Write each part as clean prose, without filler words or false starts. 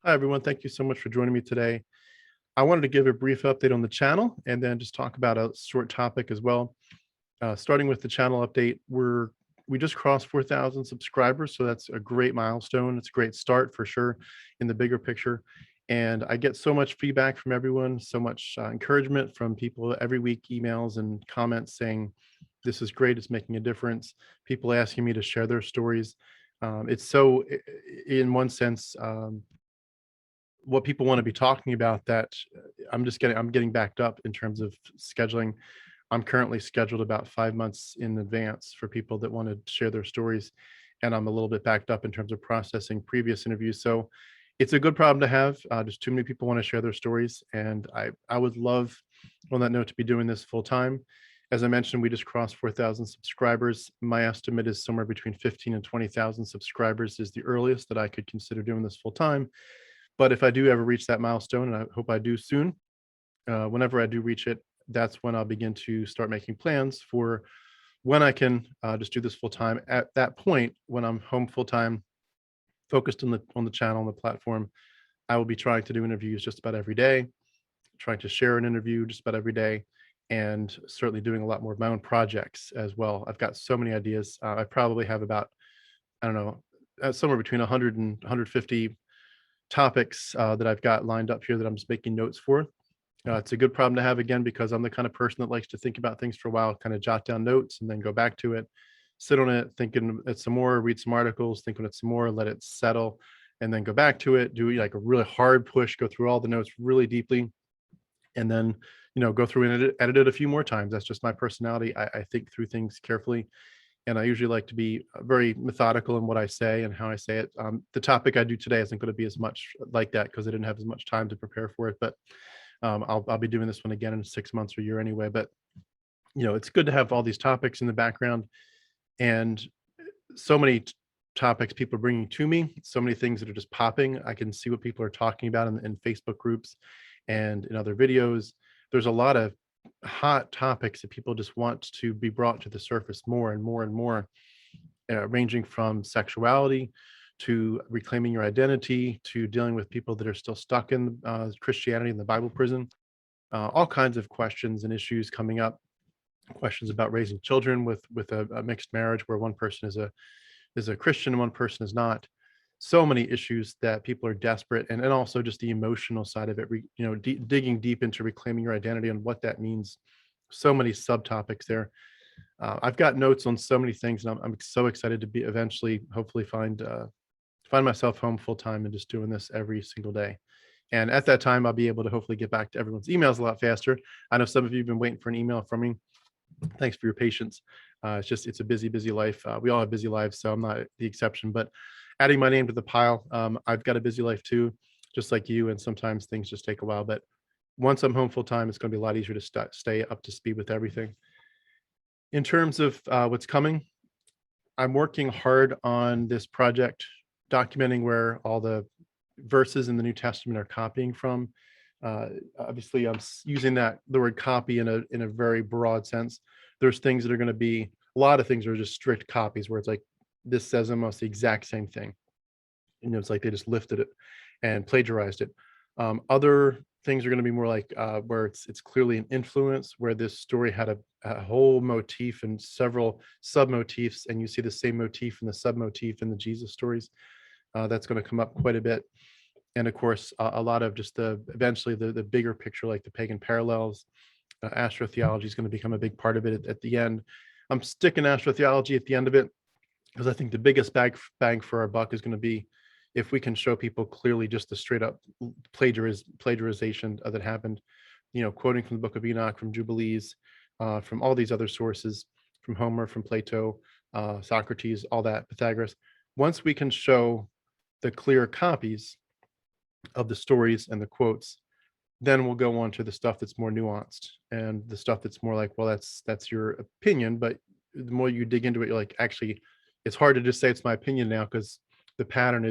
Hi, everyone. Thank you so much for joining me today. I wanted to give a brief update on the channel and then just talk about a short topic as well. Starting with the channel update, we just crossed 4,000 subscribers, so that's a great milestone. It's a great start for sure in the bigger picture. And I get so much feedback from everyone, so much encouragement from people every week, emails and comments saying, this is great, it's making a difference. People asking me to share their stories. It's so, in one sense, what people want to be talking about that I'm getting backed up in terms of scheduling. I'm currently scheduled about 5 months in advance for people that want to share their stories, and I'm a little bit backed up in terms of processing previous interviews. So it's a good problem to have. Just too many people want to share their stories, and I would love, on that note, to be doing this full time. As I mentioned, we just crossed 4,000 subscribers. My estimate is somewhere between 15 and 20,000 subscribers is the earliest that I could consider doing this full time. But if I do ever reach that milestone, and I hope I do soon, whenever I do reach it, that's when I'll begin to start making plans for when I can just do this full time. At that point, when I'm home full time, focused on the channel, on the platform, I will be trying to do interviews just about every day, trying to share an interview just about every day, and certainly doing a lot more of my own projects as well. I've got so many ideas. I probably have about, I don't know, somewhere between 100 and 150 topics that I've got lined up here that I'm just making notes for. It's a good problem to have, again, because I'm the kind of person that likes to think about things for a while, kind of jot down notes and then go back to it, sit on it, thinking it some more, read some articles, think on it some more, let it settle, and then go back to it, do like a really hard push, go through all the notes really deeply, and then go through and edit it a few more times. That's just my personality. I think through things carefully, and I usually like to be very methodical in what I say and how I say it. The topic I do today isn't going to be as much like that because I didn't have as much time to prepare for it, but I'll be doing this one again in 6 months or a year anyway. But it's good to have all these topics in the background, and so many topics people are bringing to me, so many things that are just popping. I can see what people are talking about in Facebook groups and in other videos. There's a lot of hot topics that people just want to be brought to the surface more and more and more, ranging from sexuality to reclaiming your identity to dealing with people that are still stuck in Christianity in the Bible prison. All kinds of questions and issues coming up. Questions about raising children with a mixed marriage where one person is a Christian and one person is not. So many issues that people are desperate, and also just the emotional side of it. Digging deep into reclaiming your identity and what that means. So many subtopics there. I've got notes on so many things, and I'm so excited to be eventually, hopefully, find myself home full time and just doing this every single day. And at that time, I'll be able to hopefully get back to everyone's emails a lot faster. I know some of you have been waiting for an email from me. Thanks for your patience. It's a busy, busy life. We all have busy lives, so I'm not the exception. But adding my name to the pile, I've got a busy life too, just like you. And sometimes things just take a while. But once I'm home full time, it's going to be a lot easier to stay up to speed with everything. In terms of what's coming, I'm working hard on this project, documenting where all the verses in the New Testament are copying from. Obviously, I'm using the word copy in a very broad sense. There's things that are going to be, a lot of things are just strict copies where it's like, this says almost the exact same thing. It's like they just lifted it and plagiarized it. Other things are going to be more like where it's clearly an influence, where this story had a whole motif and several sub motifs, and you see the same motif and the sub motif in the Jesus stories. That's going to come up quite a bit. And of course, a lot of just eventually the bigger picture, like the pagan parallels. Astrotheology is going to become a big part of it at the end. I'm sticking astrotheology at the end of it because I think the biggest bang for our buck is going to be if we can show people clearly just the straight up plagiarization that happened, quoting from the Book of Enoch, from Jubilees, from all these other sources, from Homer, from Plato, Socrates, all that, Pythagoras. Once we can show the clear copies of the stories and the quotes, then we'll go on to the stuff that's more nuanced and the stuff that's more like, well, that's your opinion. But the more you dig into it, you're like, actually, it's hard to just say it's my opinion now because the pattern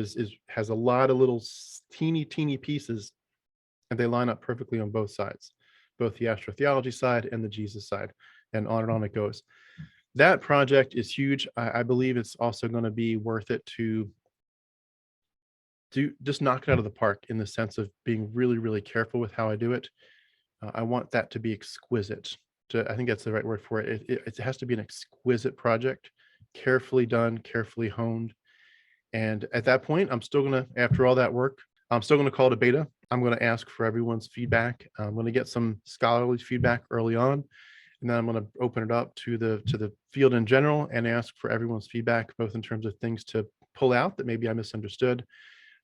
has a lot of little teeny pieces, and they line up perfectly on both sides, both the astrotheology side and the Jesus side, and on it goes. That project is huge. I believe it's also going to be worth it to just knock it out of the park in the sense of being really, really careful with how I do it. I want that to be exquisite. I think that's the right word for it. It has to be an exquisite project, carefully done, carefully honed. And at that point, I'm still gonna, after all that work, I'm still gonna call it a beta. I'm gonna ask for everyone's feedback. I'm gonna get some scholarly feedback early on, and then I'm gonna open it up to the field in general and ask for everyone's feedback, both in terms of things to pull out that maybe I misunderstood.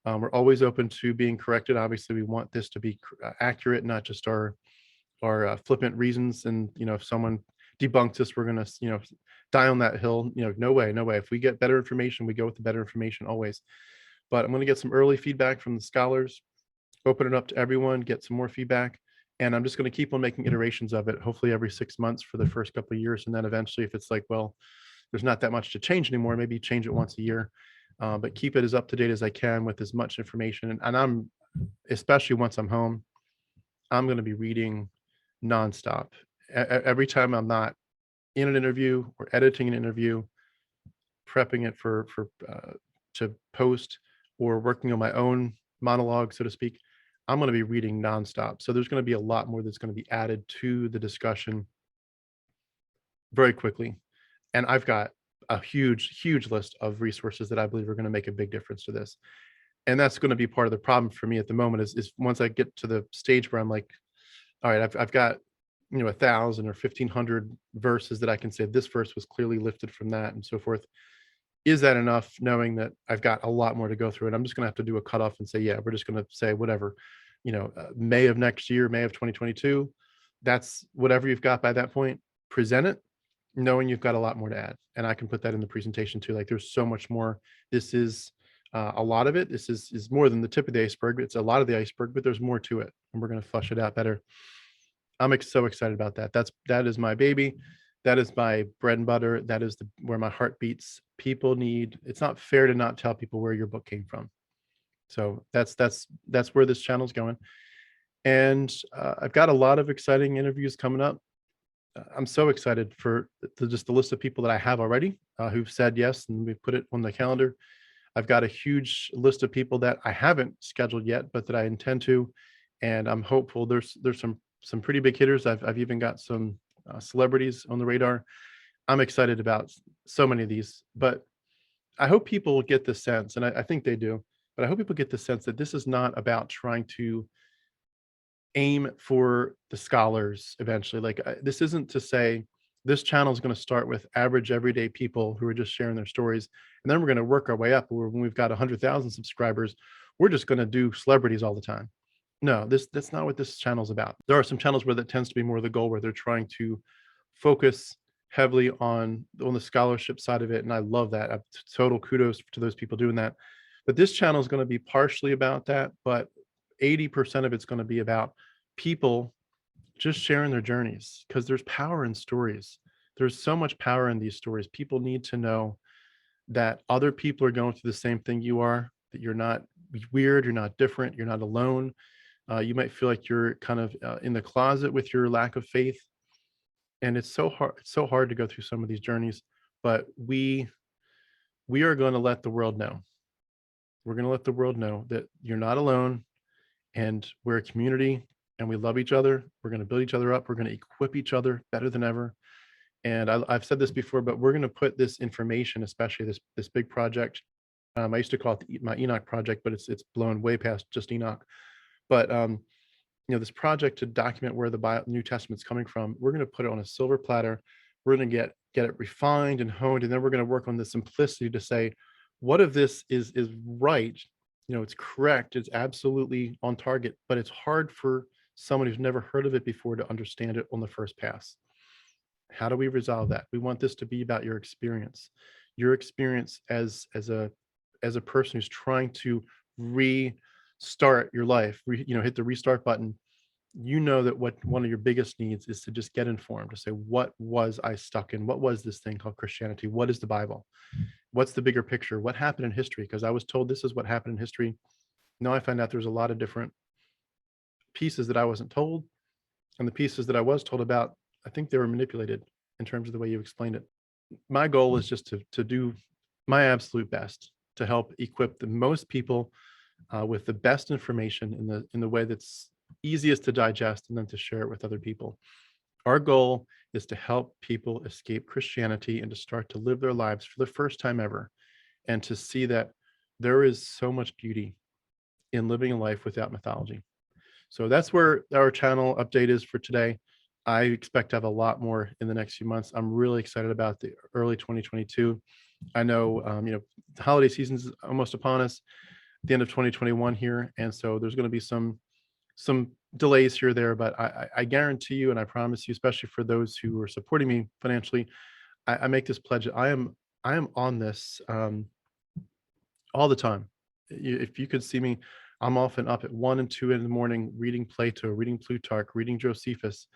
We're always open to being corrected. Obviously, we want this to be accurate, not just our flippant reasons. And if someone debunks us, we're gonna die on that hill. No way, no way. If we get better information, we go with the better information always. But I'm gonna get some early feedback from the scholars, open it up to everyone, get some more feedback, and I'm just gonna keep on making iterations of it. Hopefully every 6 months for the first couple of years, and then eventually, if it's like, well, there's not that much to change anymore, maybe change it once a year. But keep it as up to date as I can with as much information. And I'm, especially once I'm home, I'm going to be reading nonstop. Every time I'm not in an interview or editing an interview, prepping it for to post, or working on my own monologue, so to speak, I'm going to be reading nonstop. So there's going to be a lot more that's going to be added to the discussion very quickly. And I've got a huge list of resources that I believe are going to make a big difference to this. And that's going to be part of the problem for me at the moment is once I get to the stage where I'm like, all right, I've got 1,000 or 1,500 verses that I can say this verse was clearly lifted from that and so forth. Is that enough, knowing that I've got a lot more to go through? And I'm just going to have to do a cutoff and say, yeah, we're just going to say whatever, May of next year, May of 2022. That's whatever you've got by that point. Present it, knowing you've got a lot more to add. And I can put that in the presentation too. Like there's so much more. This is a lot of it. This is more than the tip of the iceberg. It's a lot of the iceberg, but there's more to it, and we're going to flush it out better. I'm so excited about that. That is my baby. That is my bread and butter. That is where my heart beats. It's not fair to not tell people where your book came from. So that's where this channel's going. And I've got a lot of exciting interviews coming up. I'm so excited for just the list of people that I have already who've said yes, and we've put it on the calendar. I've got a huge list of people that I haven't scheduled yet, but that I intend to, and I'm hopeful. There's some pretty big hitters. I've even got some celebrities on the radar. I'm excited about so many of these, but I hope people get the sense, and I think they do, but I hope people get the sense that this is not about trying to aim for the scholars eventually. Like this isn't to say this channel is going to start with average everyday people who are just sharing their stories, and then we're going to work our way up. When we've got 100,000 subscribers, we're just going to do celebrities all the time. No, that's not what this channel is about. There are some channels where that tends to be more the goal, where they're trying to focus heavily on the scholarship side of it, and I love that. Total kudos to those people doing that. But this channel is going to be partially about that, but 80% of it's going to be about people just sharing their journeys, because there's power in stories. There's so much power in these stories. People need to know that other people are going through the same thing you are, that you're not weird, you're not different, you're not alone. You might feel like you're kind of in the closet with your lack of faith. And it's so hard to go through some of these journeys, but we are going to let the world know. We're going to let the world know that you're not alone, and we're a community, and we love each other. We're going to build each other up. We're going to equip each other better than ever. And I've said this before, but we're going to put this information, especially this big project. I used to call it my Enoch project, but it's blown way past just Enoch. But this project to document where the New Testament's coming from, we're going to put it on a silver platter. We're going to get it refined and honed, and then we're going to work on the simplicity to say, what if this is right? It's correct, it's absolutely on target, but it's hard for someone who's never heard of it before to understand it on the first pass. How do we resolve that? We want this to be about your experience as a person who's trying to restart your life, hit the restart button. That what one of your biggest needs is to just get informed, to say, what was I stuck in? What was this thing called Christianity? What is the Bible? What's the bigger picture? What happened in history? Because I was told this is what happened in history. Now I find out there's a lot of different pieces that I wasn't told, and the pieces that I was told about, I think they were manipulated in terms of the way you explained it. My goal is just to do my absolute best to help equip the most people with the best information in the way that's easiest to digest and then to share it with other people. Our goal is to help people escape Christianity and to start to live their lives for the first time ever, and to see that there is so much beauty in living a life without mythology. So that's where our channel update is for today. I expect to have a lot more in the next few months. I'm really excited about the early 2022. I know, the holiday season is almost upon us, the end of 2021 here, and so there's going to be some delays here or there, but I guarantee you, and I promise you, especially for those who are supporting me financially, I make this pledge. I am on this all the time. If you could see me, I'm often up at 1 and 2 in the morning reading Plato, reading Plutarch, reading Josephus,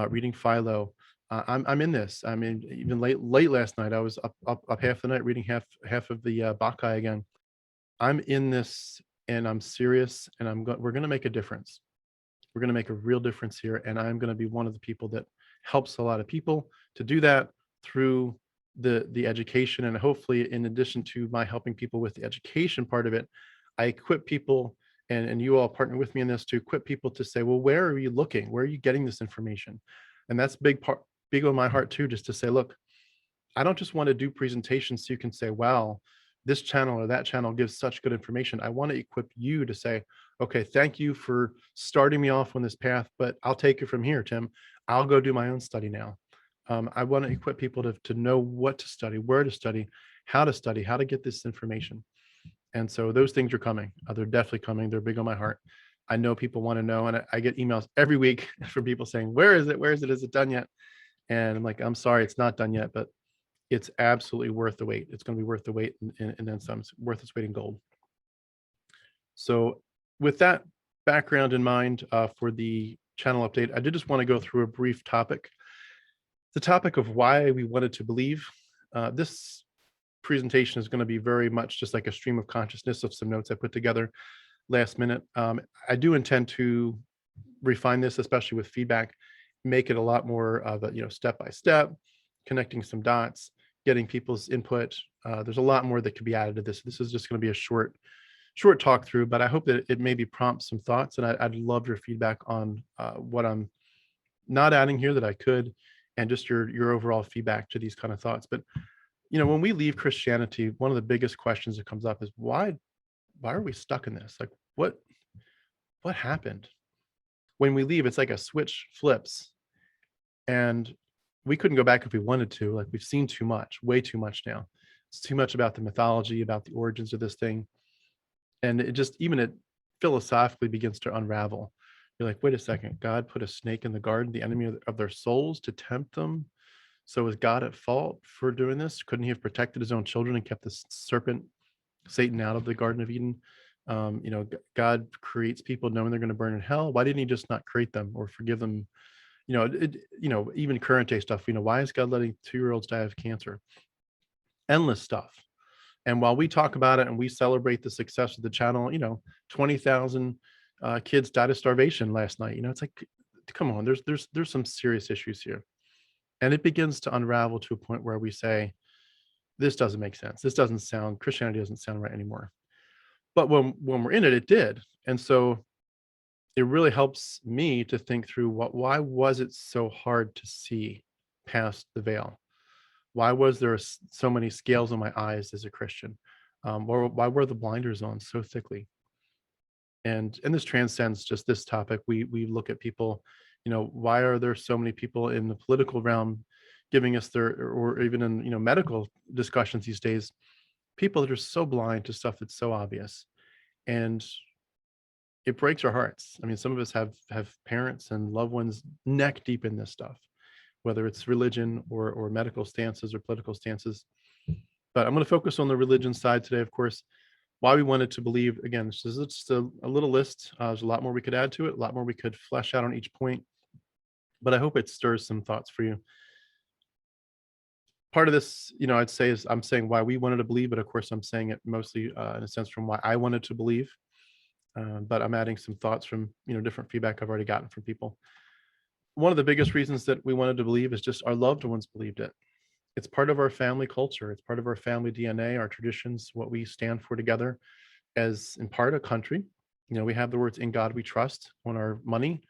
reading Philo. I'm in this. I mean, even late last night, I was up half the night reading half of the Bacchae again. I'm in this, and I'm serious, and we're going to make a difference. We're going to make a real difference here, and I'm going to be one of the people that helps a lot of people to do that through the education. And hopefully, in addition to my helping people with the education part of it, I equip people, and you all partner with me in this, to equip people to say, well, where are you looking? Where are you getting this information? And that's big on my heart too, just to say, look, I don't just want to do presentations so you can say, wow, this channel or that channel gives such good information. I want to equip you to say, okay, thank you for starting me off on this path, but I'll take it from here, Tim. I'll go do my own study now. I want to equip people to know what to study, where to study, how to get this information. And so those things are coming. They're definitely coming. They're big on my heart. I know people want to know, and I get emails every week from people saying, where is it? Where is it? Is it done yet? And I'm like, I'm sorry, it's not done yet, but it's absolutely worth the wait. It's going to be worth the wait, and then some. It's worth its weight in gold. So with that background in mind, for the channel update, I did just want to go through a brief topic. The topic of why we wanted to believe. This presentation is going to be very much just like a stream of consciousness of some notes I put together last minute. I do intend to refine this, especially with feedback, make it a lot more of a, step by step, connecting some dots, getting people's input. There's a lot more that could be added to this. This is just going to be a short talk through, but I hope that it maybe prompts some thoughts, and I'd love your feedback on what I'm not adding here that I could, and just your overall feedback to these kind of thoughts. But when we leave Christianity, one of the biggest questions that comes up is why are we stuck in this? Like, what happened? When we leave, it's like a switch flips, and we couldn't go back if we wanted to. Like, we've seen too much, way too much now. It's too much about the mythology, about the origins of this thing. And it philosophically begins to unravel. You're like, wait a second, God put a snake in the garden, the enemy of their souls, to tempt them. So is God at fault for doing this? Couldn't he have protected his own children and kept the serpent, Satan, out of the Garden of Eden? God creates people knowing they're going to burn in hell. Why didn't he just not create them or forgive them? Even current day stuff, why is God letting 2-year-olds die of cancer? Endless stuff. And while we talk about it and we celebrate the success of the channel, 20,000 kids died of starvation last night. It's like, come on, there's some serious issues here. And it begins to unravel to a point where we say, this doesn't make sense. Christianity doesn't sound right anymore. But when we're in it, it did. And so it really helps me to think through why was it so hard to see past the veil? Why was there so many scales on my eyes as a Christian? Or why were the blinders on so thickly? And this transcends just this topic. We look at people, why are there so many people in the political realm giving us or even in, medical discussions these days, people that are so blind to stuff that's so obvious. And it breaks our hearts. I mean, some of us have parents and loved ones neck deep in this stuff, whether it's religion or medical stances or political stances. But I'm going to focus on the religion side today, of course. Why we wanted to believe. Again, this is just a little list. There's a lot more we could add to it, a lot more we could flesh out on each point. But I hope it stirs some thoughts for you. Part of this, I'd say, is I'm saying why we wanted to believe, but of course I'm saying it mostly in a sense from why I wanted to believe. But I'm adding some thoughts from different feedback I've already gotten from people. One of the biggest reasons that we wanted to believe is just our loved ones believed it. It's part of our family culture. It's part of our family DNA, our traditions, what we stand for together. as in part a country. We have the words "In God We Trust" on our money.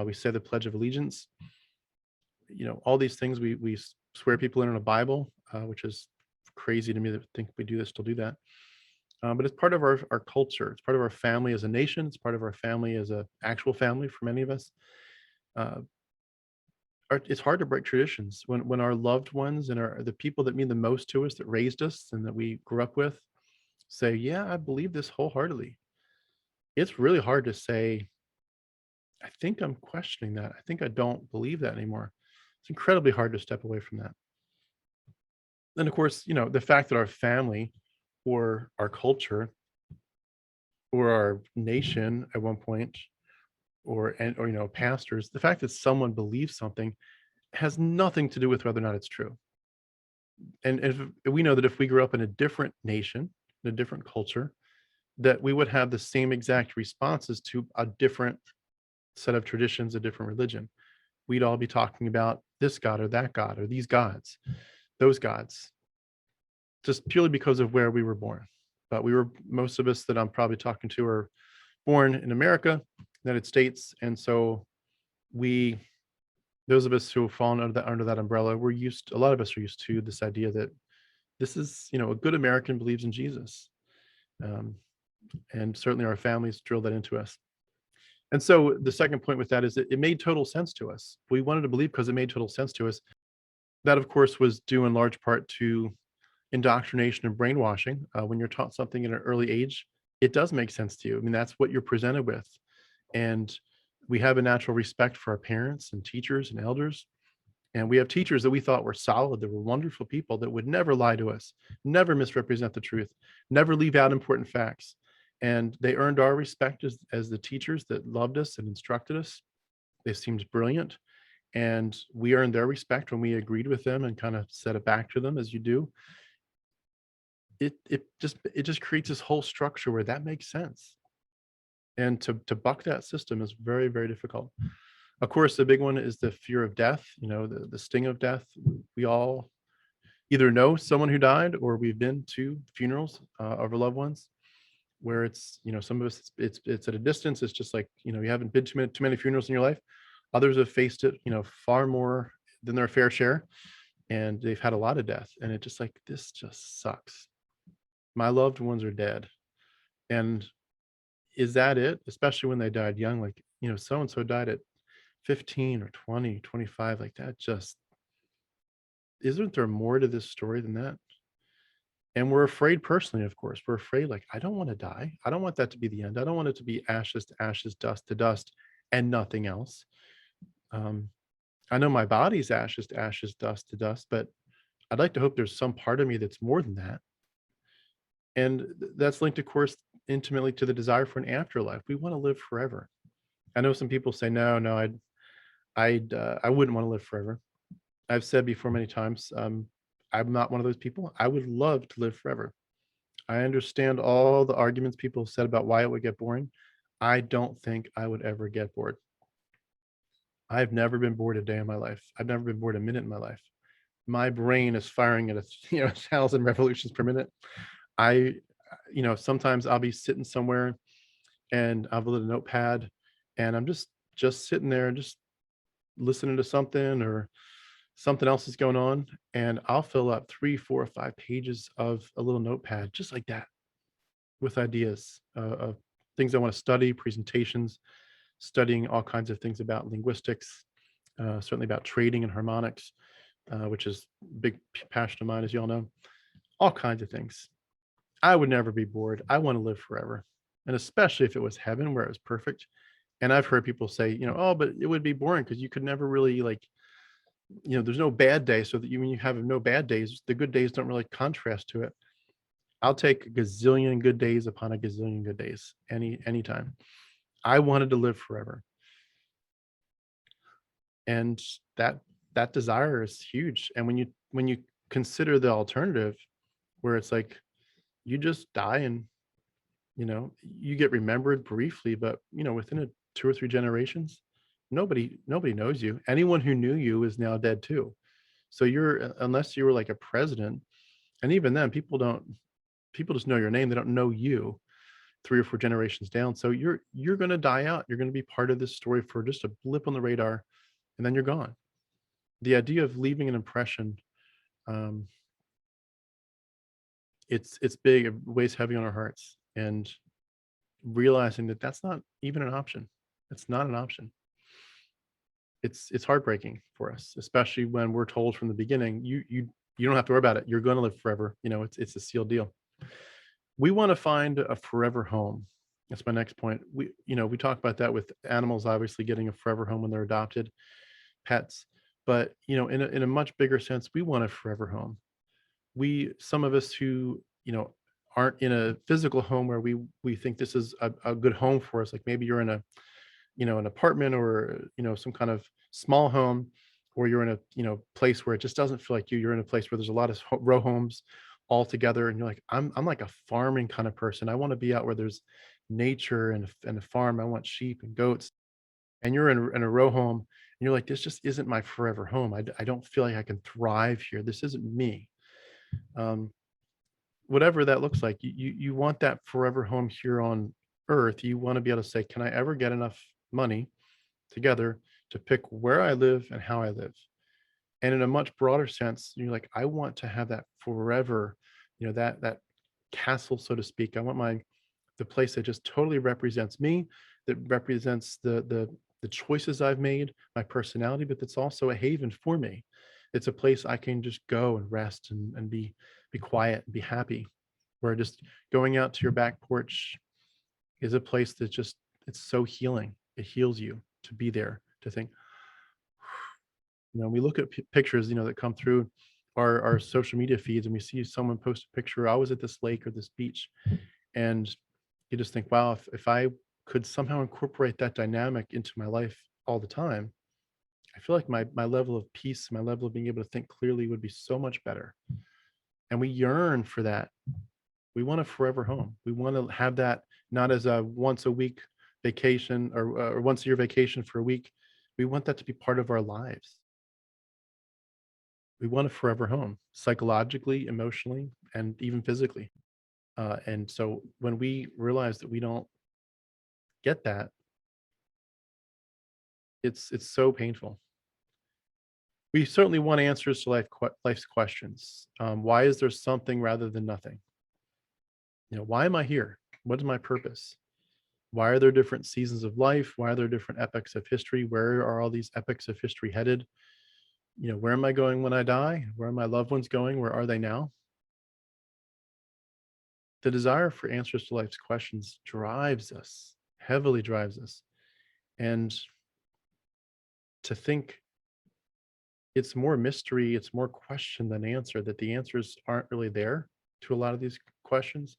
We say the Pledge of Allegiance. All these things we swear people in a Bible, which is crazy to me that think we do this, still do that. But it's part of our culture. It's part of our family as a nation. It's part of our family as a actual family for many of us. Uh, it's hard to break traditions when our loved ones and the people that mean the most to us, that raised us and that we grew up with, say, "Yeah, I believe this wholeheartedly." It's really hard to say, "I think I'm questioning that. I think I don't believe that anymore." It's incredibly hard to step away from that. And of course, the fact that our family or our culture or our nation at one point or pastors, the fact that someone believes something has nothing to do with whether or not it's true. And if we know that if we grew up in a different nation, in a different culture, that we would have the same exact responses to a different set of traditions, a different religion. We'd all be talking about this God or that God or these gods, those gods, just purely because of where we were born. But most of us that I'm probably talking to are born in America, United States. And so we, those of us who have fallen under that umbrella, a lot of us are used to this idea that this is, a good American believes in Jesus. Um, and certainly our families drilled that into us. And so the second point with that is that it made total sense to us. We wanted to believe because it made total sense to us. That, of course, was due in large part to indoctrination and brainwashing. When you're taught something at an early age, it does make sense to you. I mean, that's what you're presented with. And we have a natural respect for our parents and teachers and elders. And we have teachers that we thought were solid, that were wonderful people that would never lie to us, never misrepresent the truth, never leave out important facts. And they earned our respect as the teachers that loved us and instructed us. They seemed brilliant. And we earned their respect when we agreed with them and kind of said it back to them, as you do. It just creates this whole structure where that makes sense. And to buck that system is very, very difficult. Of course, the big one is the fear of death, the sting of death. We all either know someone who died or we've been to funerals of our loved ones where it's, some of us, it's at a distance. It's just like, you haven't been to too many funerals in your life. Others have faced it, far more than their fair share. And they've had a lot of death. And it's just like, this just sucks. My loved ones are dead. And is that it? Especially when they died young, like, so and so died at 15 or 20, 25, like that. Just, isn't there more to this story than that? And we're afraid personally, of course. We're afraid, like, I don't want to die. I don't want that to be the end. I don't want it to be ashes to ashes, dust to dust, and nothing else. Um, I know my body's ashes to ashes, dust to dust, but I'd like to hope there's some part of me that's more than that. And that's linked, of course, intimately to the desire for an afterlife. We want to live forever. I know some people say, no, I wouldn't want to live forever. I've said before many times, I'm not one of those people. I would love to live forever. I understand all the arguments people have said about why it would get boring. I don't think I would ever get bored. I've never been bored a day in my life. I've never been bored a minute in my life. My brain is firing at 1,000 revolutions per minute. I, sometimes I'll be sitting somewhere and I've a little notepad and I'm just sitting there and just listening to something or something else is going on. And I'll fill up 3, 4, 5 pages of a little notepad just like that with ideas of things I want to study, presentations, studying all kinds of things about linguistics, certainly about trading and harmonics, which is a big passion of mine, as you all know, all kinds of things. I would never be bored. I want to live forever. And especially if it was heaven where it was perfect. And I've heard people say, oh, but it would be boring because you could never really there's no bad day. So that when you have no bad days, the good days don't really contrast to it. I'll take a gazillion good days upon a gazillion good days anytime. I wanted to live forever. And that desire is huge. And when you consider the alternative where it's like you just die and you get remembered briefly, but within 2 or 3 generations, nobody knows you. Anyone who knew you is now dead too. So unless you were like a president, and even then people just know your name, they don't know you. 3 or 4 generations down. So you're going to die out. You're going to be part of this story for just a blip on the radar, and then you're gone. The idea of leaving an impression, um, it's big. It weighs heavy on our hearts, and realizing that that's not even an option. It's not an option. It's heartbreaking for us, especially when we're told from the beginning, you don't have to worry about it. You're going to live forever. It's a sealed deal. We want to find a forever home. That's my next point. We talk about that with animals, obviously getting a forever home when they're adopted, pets. But in a much bigger sense, we want a forever home. Some of us who aren't in a physical home where we think this is a good home for us. Like maybe you're in an apartment, or some kind of small home, or you're in a place where it just doesn't feel like you're in a place where there's a lot of row homes all together, and you're like, I'm like a farming kind of person. I want to be out where there's nature and a farm. I want sheep and goats. And you're in a row home, and you're like, this just isn't my forever home. I don't feel like I can thrive here. This isn't me. um, Whatever that looks like, you want that forever home here on earth. You want to be able to say, can I ever get enough money together to pick where I live and how I live? And in a much broader sense, you're like, I want to have that forever, that castle, so to speak. I want the place that just totally represents me, that represents the choices I've made, my personality, but that's also a haven for me. It's a place I can just go and rest and be quiet and be happy. Where just going out to your back porch is a place that just, it's so healing. It heals you to be there, to think. We look at pictures, that come through our social media feeds, and we see someone post a picture, I was at this lake or this beach, and you just think, wow, if I could somehow incorporate that dynamic into my life all the time, I feel like my level of peace, my level of being able to think clearly would be so much better. And we yearn for that. We want a forever home. We want to have that, not as a once a week vacation, or once a year vacation for a week. We want that to be part of our lives. We want a forever home, psychologically, emotionally, and even physically. And so when we realize that we don't get that, it's so painful. We certainly want answers to life's questions. Why is there something rather than nothing? Why am I here? What is my purpose? Why are there different seasons of life? Why are there different epochs of history? Where are all these epochs of history headed? Where am I going when I die? Where are my loved ones going? Where are they now? The desire for answers to life's questions drives us, heavily drives us. And to think it's more mystery, it's more question than answer, that the answers aren't really there to a lot of these questions,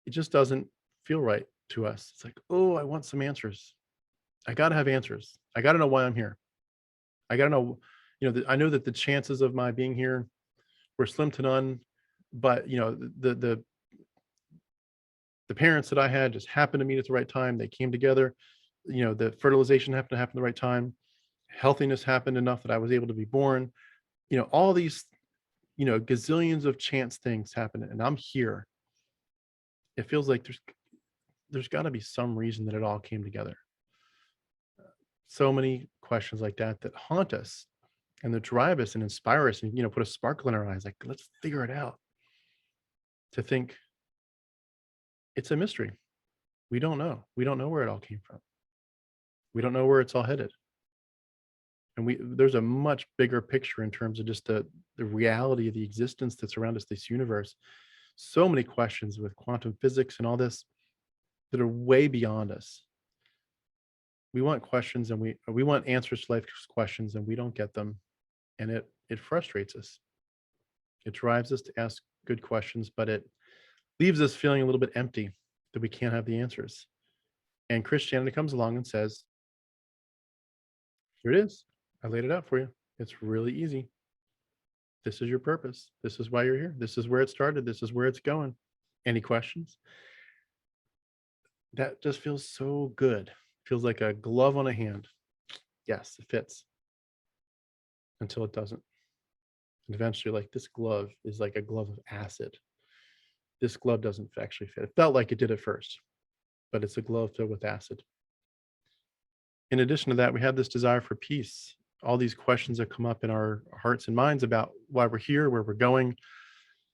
it just doesn't feel right to us. It's like, oh, I want some answers. I got to have answers. I got to know why I'm here. I got to know, I know that the chances of my being here were slim to none, but the parents that I had just happened to meet at the right time. They came together. The fertilization happened to happen at the right time. Healthiness happened enough that I was able to be born. All these, gazillions of chance things happen, and I'm here. It feels like there's got to be some reason that it all came together. So many questions like that haunt us and that drive us and inspire us, and put a sparkle in our eyes. Like, let's figure it out. To think it's a mystery. We don't know. We don't know where it all came from. We don't know where it's all headed. And there's a much bigger picture in terms of just the reality of the existence that's around us, this universe. So many questions with quantum physics and all this that are way beyond us. We want questions, and we want answers to life's questions, and we don't get them. And it frustrates us. It drives us to ask good questions, but it leaves us feeling a little bit empty, that we can't have the answers. And Christianity comes along and says, here it is. I laid it out for you. It's really easy. This is your purpose. This is why you're here. This is where it started. This is where it's going. Any questions? That just feels so good. Feels like a glove on a hand. Yes, it fits. Until it doesn't. And eventually, like, this glove is like a glove of acid. this glove doesn't actually fit. It felt like it did at first, but it's a glove filled with acid. In addition to that, we have this desire for peace. All these questions that come up in our hearts and minds about why we're here, where we're going,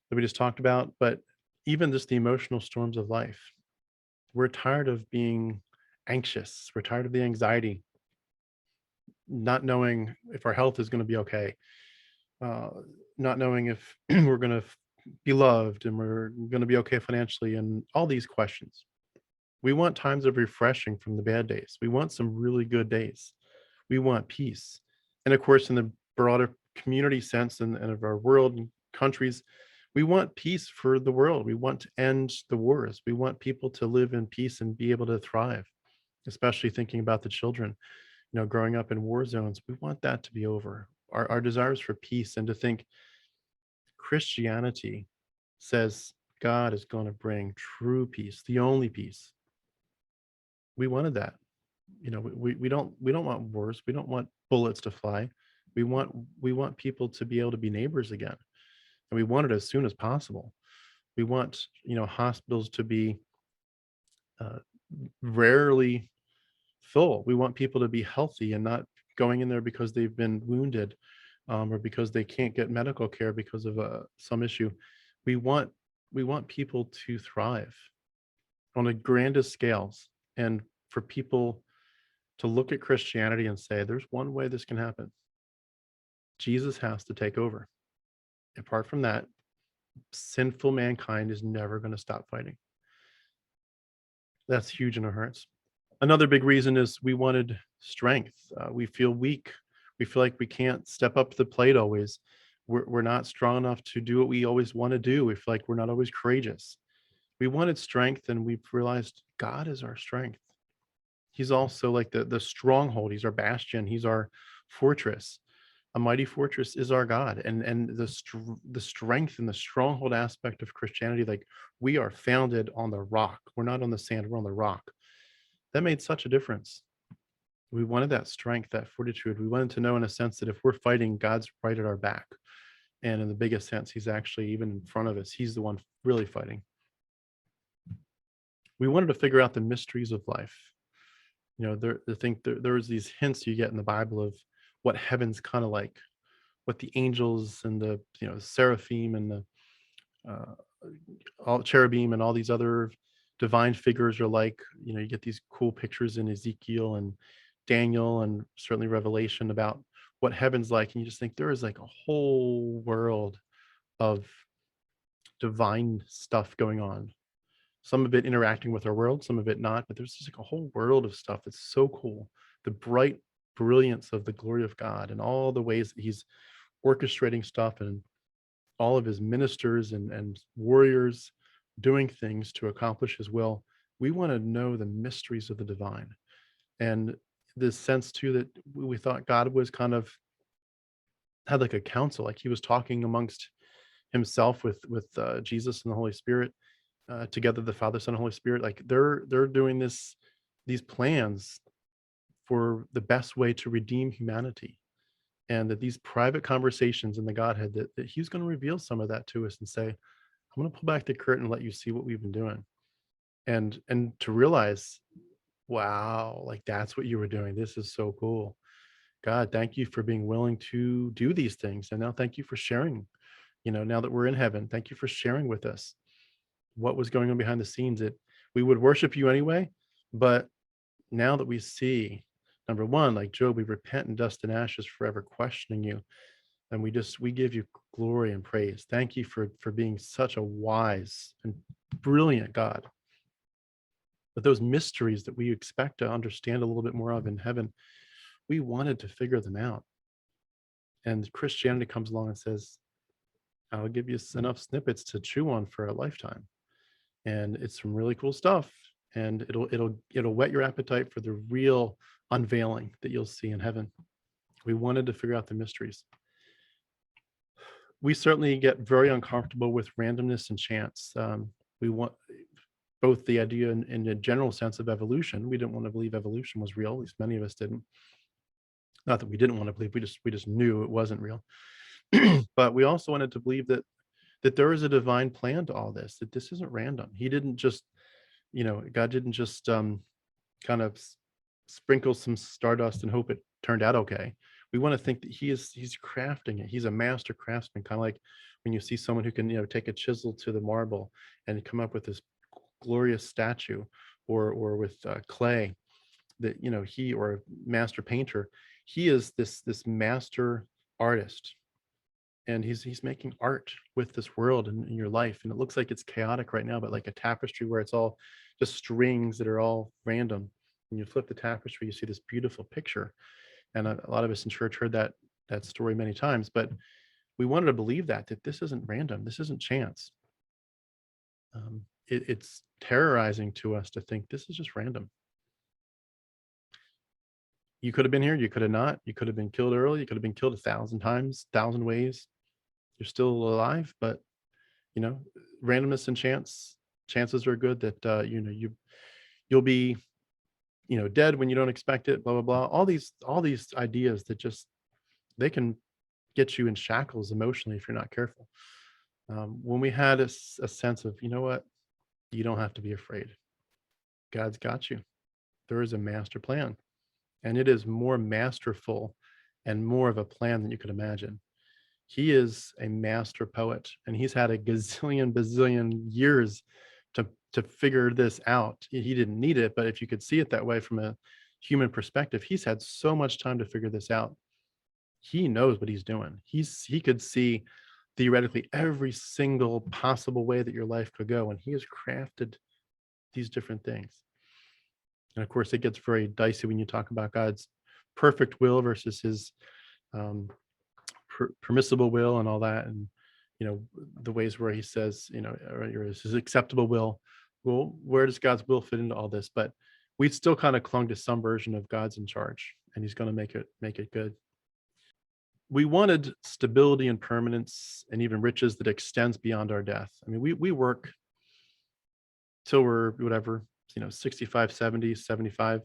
that we just talked about, but even just the emotional storms of life. We're tired of being anxious. We're tired of the anxiety, not knowing if our health is going to be okay, uh, not knowing if we're going to be loved and we're going to be okay financially, and all these questions. We want times of refreshing from the bad days. We want some really good days. We want peace. And of course, in the broader community sense and of our world and countries, we want peace for the world. We want to end the wars. We want people to live in peace and be able to thrive, especially thinking about the children, growing up in war zones. We want that to be over. Our desires for peace, and to think Christianity says God is going to bring true peace, the only peace. We wanted that. We don't want wars. We don't want bullets to fly. We want people to be able to be neighbors again, and we want it as soon as possible. We want hospitals to be uh, rarely full. We want people to be healthy and not going in there because they've been wounded, or because they can't get medical care because of some issue. We want we want people to thrive on a grandest scales, and for people to look at Christianity and say, there's one way this can happen. Jesus has to take over. Apart from that, sinful mankind is never going to stop fighting. That's huge in our hearts. Another big reason is we wanted strength. We feel weak. We feel like we can't step up to the plate always. We're not strong enough to do what we always want to do. We feel like we're not always courageous. We wanted strength, and we've realized God is our strength. He's also like the stronghold. He's our bastion. He's our fortress. A mighty fortress is our God. And the strength and the stronghold aspect of Christianity, like, we are founded on the rock. We're not on the sand, we're on the rock. That made such a difference. We wanted that strength, that fortitude. We wanted to know, in a sense, that if we're fighting, God's right at our back. And in the biggest sense, he's actually even in front of us. He's the one really fighting. We wanted to figure out the mysteries of life. There was these hints you get in the Bible of what heaven's kind of like, what the angels and the seraphim and the uh, all cherubim and all these other divine figures are like. You get these cool pictures in Ezekiel and Daniel and certainly Revelation about what heaven's like, and you just think there is like a whole world of divine stuff going on. Some of it interacting with our world, some of it not, but there's just like a whole world of stuff that's so cool. The bright brilliance of the glory of God and all the ways that he's orchestrating stuff, and all of his ministers and warriors doing things to accomplish his will. We want to know the mysteries of the divine. And this sense too that we thought God was kind of had like a council, like he was talking amongst himself with Jesus and the Holy Spirit, together, the Father, Son, and Holy Spirit. Like they're doing these plans for the best way to redeem humanity, and that these private conversations in the Godhead, that he's going to reveal some of that to us and say, I'm going to pull back the curtain and let you see what we've been doing, and to realize, wow, like that's what you were doing. This is so cool. God, thank you for being willing to do these things, and now thank you for sharing. Now that we're in heaven, thank you for sharing with us what was going on behind the scenes. That we would worship you anyway, but now that we see, number one, like Job, we repent in dust and ashes, forever questioning you, and we give you glory and praise. Thank you for being such a wise and brilliant God. But those mysteries that we expect to understand a little bit more of in heaven, we wanted to figure them out. And Christianity comes along and says, I'll give you enough snippets to chew on for a lifetime. And it's some really cool stuff. And it'll whet your appetite for the real unveiling that you'll see in heaven. We wanted to figure out the mysteries. We certainly get very uncomfortable with randomness and chance. We want both the idea in a general sense of evolution. We didn't want to believe evolution was real. At least many of us didn't. Not that we didn't want to believe, we just knew it wasn't real. But we also wanted to believe that that there is a divine plan to all this, that this isn't random. He didn't just, God didn't just kind of sprinkle some stardust and hope it turned out okay. We want to think that he's crafting it. He's a master craftsman, kind of like when you see someone who can, take a chisel to the marble and come up with this glorious statue, or with clay, that he, or a master painter, he is this master artist, and he's making art with this world in your life. And it looks like it's chaotic right now, but like a tapestry where it's all just strings that are all random. When you flip the tapestry, you see this beautiful picture. And a lot of us in church heard that story many times, but we wanted to believe that this isn't random, this isn't chance. It's terrorizing to us to think this is just random. You could have been here, you could have not, you could have been killed early, you could have been killed 1,000 times, 1,000 ways. You're still alive, but you know, randomness and chances are good that you'll be dead when you don't expect it, blah blah blah. All these ideas that just, they can get you in shackles emotionally if you're not careful. When we had a sense of, you know what, you don't have to be afraid, God's got you. There is a master plan, and it is more masterful and more of a plan than you could imagine. He is a master poet, and he's had a gazillion bazillion years to figure this out. He didn't need it, but if you could see it that way from a human perspective, he's had so much time to figure this out. He knows what he's doing. He could see theoretically every single possible way that your life could go, and he has crafted these different things. And of course, it gets very dicey when you talk about God's perfect will versus his um, permissible will and all that, and the ways where he says, or his acceptable will. Well, where does God's will fit into all this? But we still kind of clung to some version of God's in charge, and he's going to make it good. We wanted stability and permanence, and even riches that extends beyond our death. I mean, we work till we're whatever, 65, 70, 75,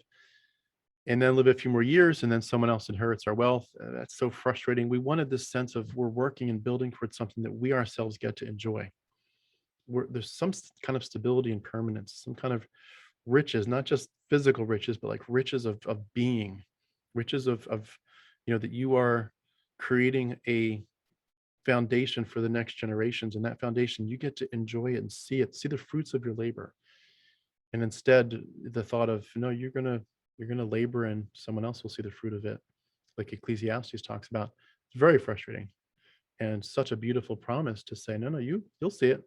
and then live a few more years, and then someone else inherits our wealth. That's so frustrating. We wanted this sense of we're working and building towards something that we ourselves get to enjoy. There's some kind of stability and permanence, some kind of riches, not just physical riches, but like riches of being, riches of that you are creating a foundation for the next generations, and that foundation, you get to enjoy it and see the fruits of your labor. And instead, the thought of, no, you're gonna labor and someone else will see the fruit of it, like Ecclesiastes talks about. It's very frustrating, and such a beautiful promise to say, no, you'll see it.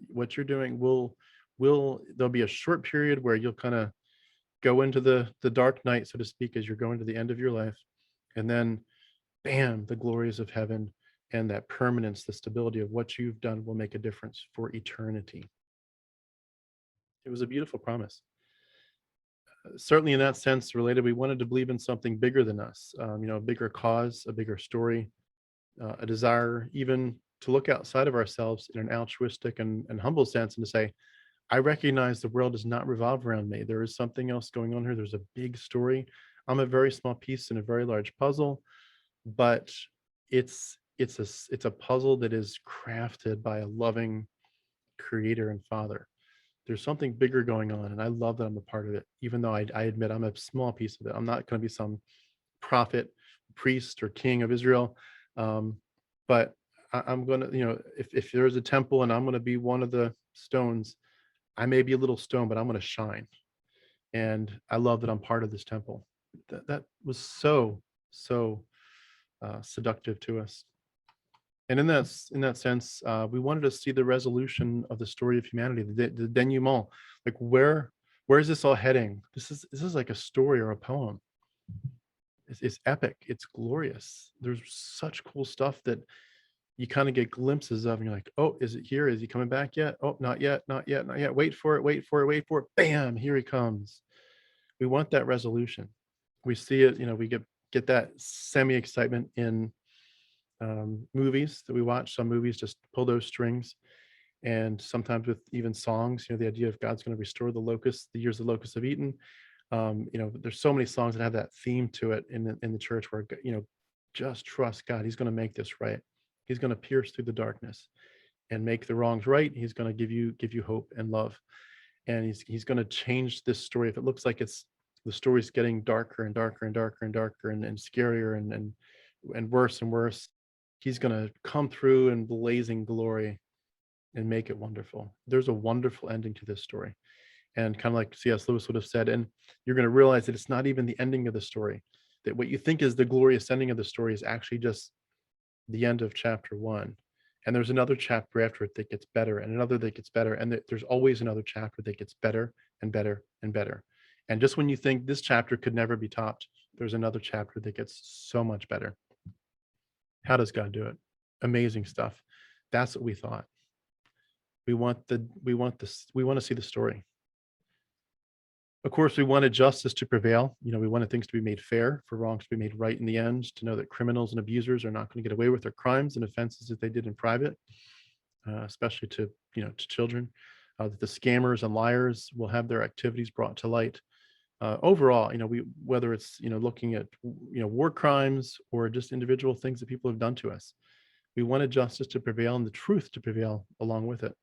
What you're doing will there'll be a short period where you'll kind of go into the dark night, so to speak, as you're going to the end of your life, and then bam, the glories of heaven and that permanence, the stability of what you've done will make a difference for eternity. It was a beautiful promise. Certainly in that sense related, we wanted to believe in something bigger than us, a bigger cause, a bigger story, a desire even to look outside of ourselves in an altruistic and humble sense, and to say, I recognize the world does not revolve around me. There is something else going on here. There's a big story. I'm a very small piece in a very large puzzle, but it's a puzzle that is crafted by a loving creator and father. There's something bigger going on, and I love that I'm a part of it, even though I admit I'm a small piece of it. I'm not going to be some prophet, priest, or king of Israel. But I'm going to, if there's a temple and I'm going to be one of the stones, I may be a little stone, but I'm going to shine. And I love that I'm part of this temple. That was so seductive to us. And in that sense, we wanted to see the resolution of the story of humanity, the denouement. Like, where is this all heading? This is like a story or a poem. It's epic. It's glorious. There's such cool stuff that you kind of get glimpses of, and you're like, oh, is it here? Is he coming back yet? Oh, not yet, not yet, not yet. Wait for it, wait for it, wait for it. Bam, here he comes. We want that resolution. We see it, we get that semi-excitement in movies that we watch. Some movies just pull those strings, and sometimes with even songs, the idea of God's going to restore the years the locusts have eaten. There's so many songs that have that theme to it in the church, where just trust God. He's going to make this right. He's going to pierce through the darkness. and make the wrongs right. He's going to give you hope and love. And he's going to change this story. If it looks like it's the story's getting darker and darker and darker and darker and scarier and worse and worse, he's going to come through in blazing glory and make it wonderful. There's a wonderful ending to this story. And kind of like C.S. Lewis would have said, and you're going to realize that it's not even the ending of the story, that what you think is the glorious ending of the story is actually just the end of chapter 1. And there's another chapter after it that gets better, and another that gets better, and there's always another chapter that gets better and better and better. And just when you think this chapter could never be topped, there's another chapter that gets so much better. How does God do it? Amazing stuff. That's what we thought. We want to see the story. Of course, we wanted justice to prevail. We wanted things to be made fair, for wrongs to be made right in the end, to know that criminals and abusers are not going to get away with their crimes and offenses that they did in private, especially to children. That the scammers and liars will have their activities brought to light. Overall, whether it's looking at war crimes or just individual things that people have done to us, we wanted justice to prevail and the truth to prevail along with it.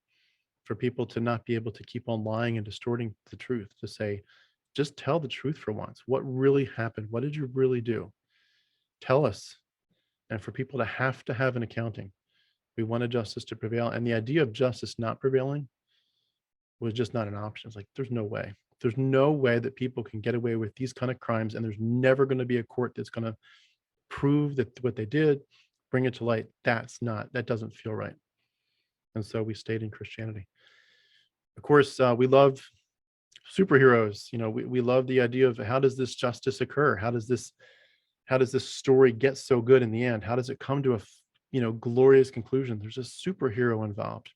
For people to not be able to keep on lying and distorting the truth, to say, just tell the truth for once. What really happened? What did you really do? Tell us. And for people to have an accounting, we wanted justice to prevail. And the idea of justice not prevailing was just not an option. It's like, there's no way. There's no way that people can get away with these kind of crimes. And there's never going to be a court that's going to prove that what they did, bring it to light. That doesn't feel right. And so we stayed in Christianity. Of course, we love superheroes. We love the idea of, how does this justice occur? How does this story get so good in the end? How does it come to a glorious conclusion? There's a superhero involved,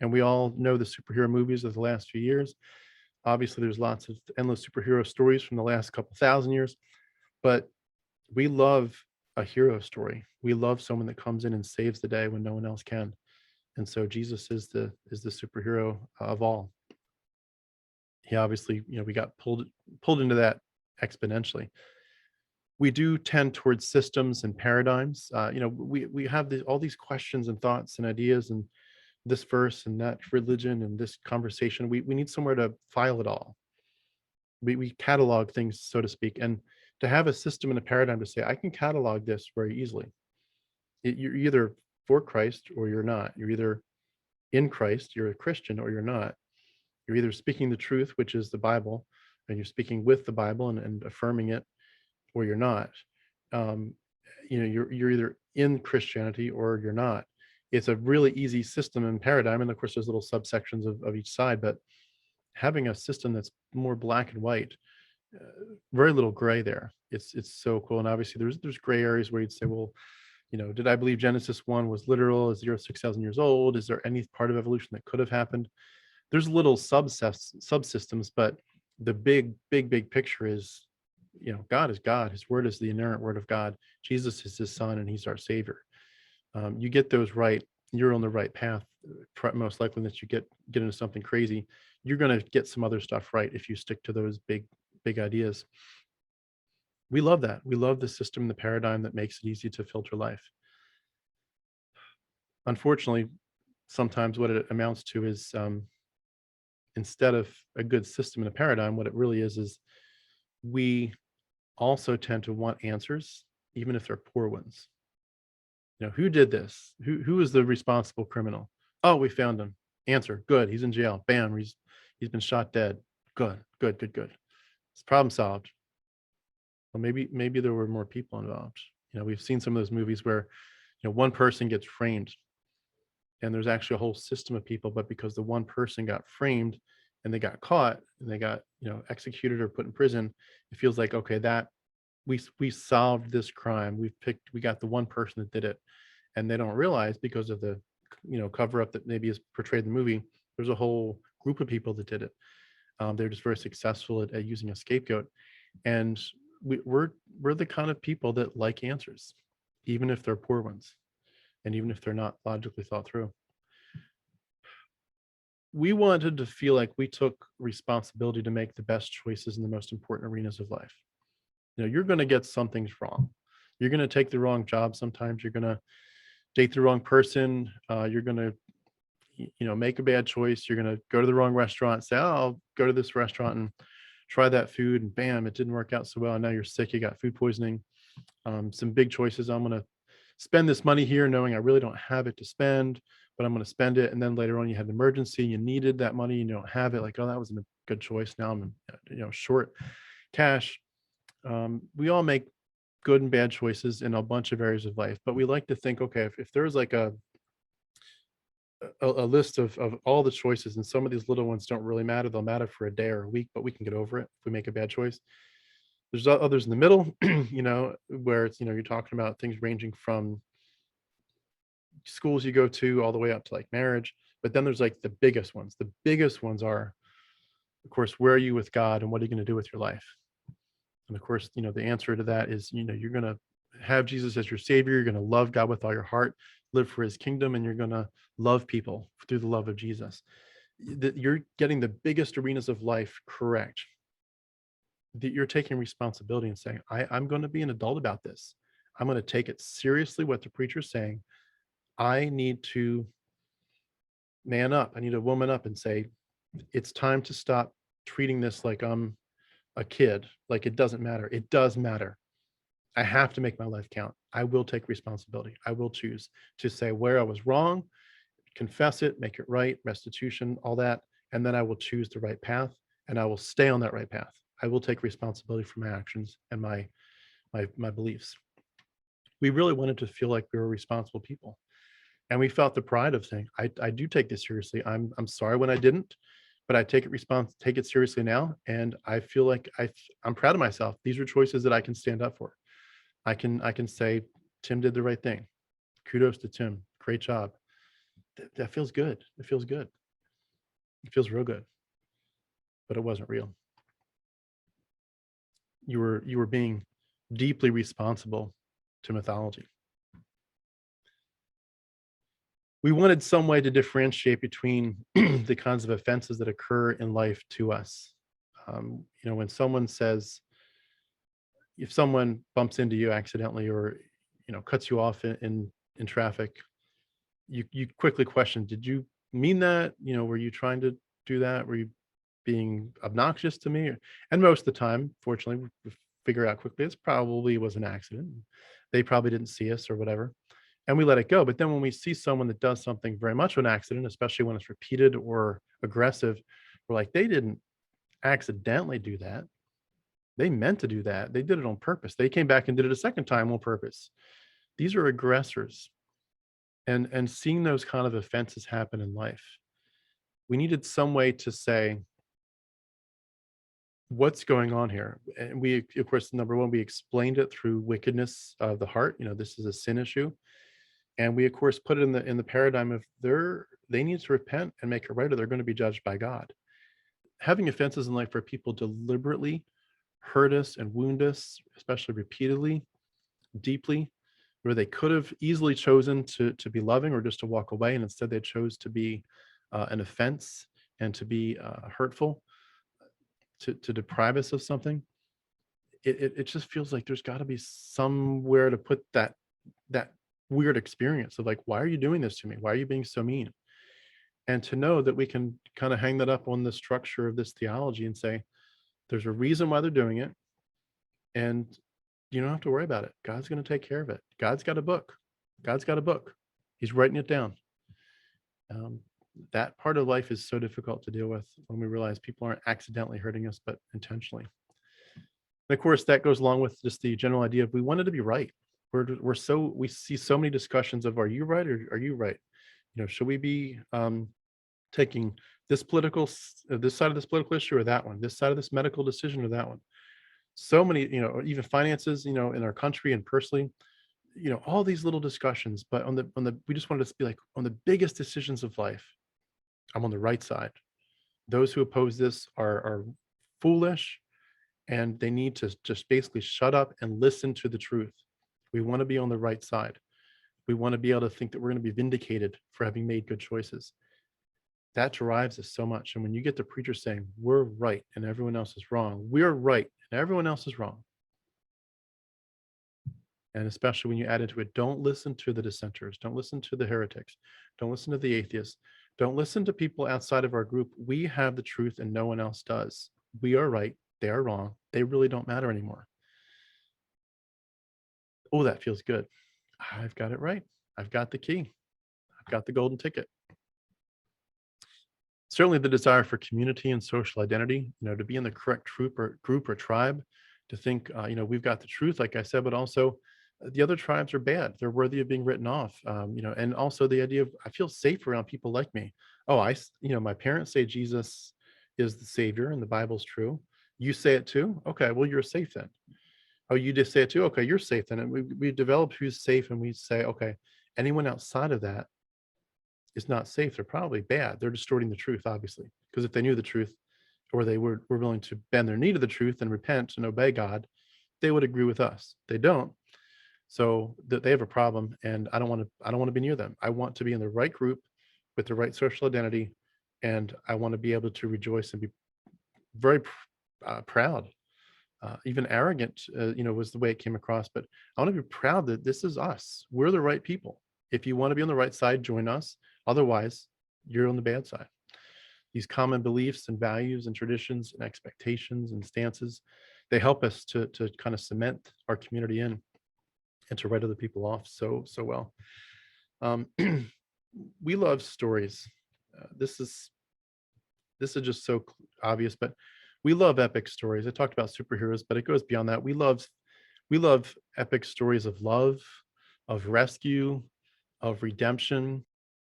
and we all know the superhero movies of the last few years. Obviously, there's lots of endless superhero stories from the last couple thousand years, but we love a hero story. We love someone that comes in and saves the day when no one else can. And so Jesus is the superhero of all. He obviously, we got pulled into that exponentially. We do tend towards systems and paradigms. We have all these questions and thoughts and ideas, and this verse and that religion and this conversation. We need somewhere to file it all. We catalog things, so to speak, and to have a system and a paradigm to say, I can catalog this very easily. You're either for Christ or you're not. You're either in Christ, you're a Christian, or you're not. You're either speaking the truth, which is the Bible, and you're speaking with the Bible and affirming it, or you're not. You're either in Christianity or you're not. It's a really easy system and paradigm, and of course, there's little subsections of each side. But having a system that's more black and white, very little gray there. It's so cool. And obviously, there's gray areas where you'd say, well, did I believe Genesis 1 was literal? Is the Earth 6,000 years old? Is there any part of evolution that could have happened? There's little subsystems, but the big picture is, God is God. His word is the inerrant word of God. Jesus is his son, and he's our savior. You get those right, you're on the right path. Most likely that you get into something crazy, you're going to get some other stuff right if you stick to those big ideas. We love that. We love the system, the paradigm that makes it easy to filter life. Unfortunately, sometimes what it amounts to is, instead of a good system and a paradigm, what it really is we also tend to want answers, even if they're poor ones. Who did this? Who is the responsible criminal? Oh, we found him. Answer. Good. He's in jail. Bam. He's been shot dead. Good. It's problem solved. Well, maybe there were more people involved. We've seen some of those movies where, one person gets framed, and there's actually a whole system of people, but because the one person got framed and they got caught and they got, executed or put in prison, it feels like, okay, that we solved this crime. We got the one person that did it. And they don't realize, because of the, cover up that maybe is portrayed in the movie, there's a whole group of people that did it. They're just very successful at using a scapegoat. And we're the kind of people that like answers, even if they're poor ones, and even if they're not logically thought through. We wanted to feel like we took responsibility to make the best choices in the most important arenas of life. You're going to get some things wrong. You're going to take the wrong job sometimes. You're going to date the wrong person. You're going to make a bad choice. You're going to go to the wrong restaurant, say, oh, I'll go to this restaurant and try that food, and bam, it didn't work out so well. And now you're sick. You got food poisoning. Some big choices. I'm going to spend this money here knowing I really don't have it to spend, but I'm going to spend it. And then later on you had an emergency, you needed that money, and you don't have it. Like, oh, that wasn't a good choice. Now I'm, short cash. We all make good and bad choices in a bunch of areas of life, but we like to think, okay, if there's like a list of all the choices, and some of these little ones don't really matter, they'll matter for a day or a week, but we can get over it if we make a bad choice. There's others in the middle, where it's, you're talking about things ranging from schools you go to all the way up to like marriage. But then there's like the biggest ones. The biggest ones are, of course, where are you with God, and what are you going to do with your life? And of course, the answer to that is, you're going to have Jesus as your savior. You're going to love God with all your heart, live for his kingdom, and you're going to love people through the love of Jesus. You're getting the biggest arenas of life correct. That you're taking responsibility and saying, I'm going to be an adult about this. I'm going to take it seriously what the preacher's saying. I need to man up. I need to woman up and say, it's time to stop treating this like I'm a kid, like it doesn't matter. It does matter. I have to make my life count. I will take responsibility. I will choose to say where I was wrong, confess it, make it right, restitution, all that. And then I will choose the right path, and I will stay on that right path. I will take responsibility for my actions and my beliefs. We really wanted to feel like we were responsible people. And we felt the pride of saying, I do take this seriously. I'm sorry when I didn't, but I take it seriously now. And I feel like I'm proud of myself. These are choices that I can stand up for. I can say, Tim did the right thing. Kudos to Tim. Great job. That feels good. It feels good. It feels real good. But it wasn't real. You were being deeply responsible to mythology. We wanted some way to differentiate between the kinds of offenses that occur in life to us. When someone says, if someone bumps into you accidentally, or cuts you off in traffic, you quickly question, did you mean that? Were you trying to do that? Were you being obnoxious to me? And most of the time, fortunately, we figure out quickly it probably was an accident. They probably didn't see us or whatever, and we let it go. But then when we see someone that does something very much of an accident, especially when it's repeated or aggressive, we're like, they didn't accidentally do that. They meant to do that. They did it on purpose. They came back and did it a second time on purpose. These are aggressors. And seeing those kind of offenses happen in life, we needed some way to say, what's going on here? And we, of course, number one, we explained it through wickedness of the heart. This is a sin issue. And we, of course, put it in the paradigm of they need to repent and make it right, or they're going to be judged by God. Having offenses in life where people deliberately hurt us and wound us, especially repeatedly, deeply, where they could have easily chosen to be loving or just to walk away, and instead they chose to be an offense and to be hurtful, to deprive us of something. It just feels like there's got to be somewhere to put that weird experience of like, why are you doing this to me? Why are you being so mean? And to know that we can kind of hang that up on the structure of this theology and say, there's a reason why they're doing it, and you don't have to worry about it. God's going to take care of it. God's got a book. God's got a book. He's writing it down. That part of life is so difficult to deal with when we realize people aren't accidentally hurting us, but intentionally. And of course, that goes along with just the general idea of we wanted to be right. We see so many discussions of, are you right or are you right? Should we be taking this side of this political issue or that one, this side of this medical decision or that one? So many, even finances, in our country and personally, all these little discussions. But we just wanted to be like, on the biggest decisions of life, I'm on the right side. Those who oppose this are foolish, and they need to just basically shut up and listen to the truth. We want to be on the right side. We want to be able to think that we're going to be vindicated for having made good choices. That drives us so much. And when you get the preacher saying, we're right and everyone else is wrong, we're right and everyone else is wrong. And especially when you add into it, don't listen to the dissenters, don't listen to the heretics, don't listen to the atheists, Don't listen to people outside of our group. We have the truth and no one else does. We are right. They are wrong. They really don't matter anymore. Oh, that feels good. I've got it right. I've got the key. I've got the golden ticket. Certainly the desire for community and social identity, to be in the correct group or tribe, to think, we've got the truth, like I said, but also the other tribes are bad. They're worthy of being written off. And also the idea of I feel safe around people like me. Oh, my parents say Jesus is the savior and the Bible's true. You say it too? Okay, well, you're safe then. Oh, you just say it too? Okay, you're safe then. And we develop who's safe and we say, okay, anyone outside of that is not safe. They're probably bad. They're distorting the truth, obviously, because if they knew the truth or they were willing to bend their knee to the truth and repent and obey God, they would agree with us. They don't. So they have a problem, and I don't want to be near them. I want to be in the right group with the right social identity, and I want to be able to rejoice and be very proud, even arrogant, was the way it came across. But I want to be proud that this is us. We're the right people. If you want to be on the right side, join us. Otherwise, you're on the bad side. These common beliefs and values and traditions and expectations and stances, they help us to kind of cement our community in and to write other people off so well. Um, we love stories. This is just so obvious, but we love epic stories. I talked about superheroes, but it goes beyond that. We love epic stories of love, of rescue, of redemption,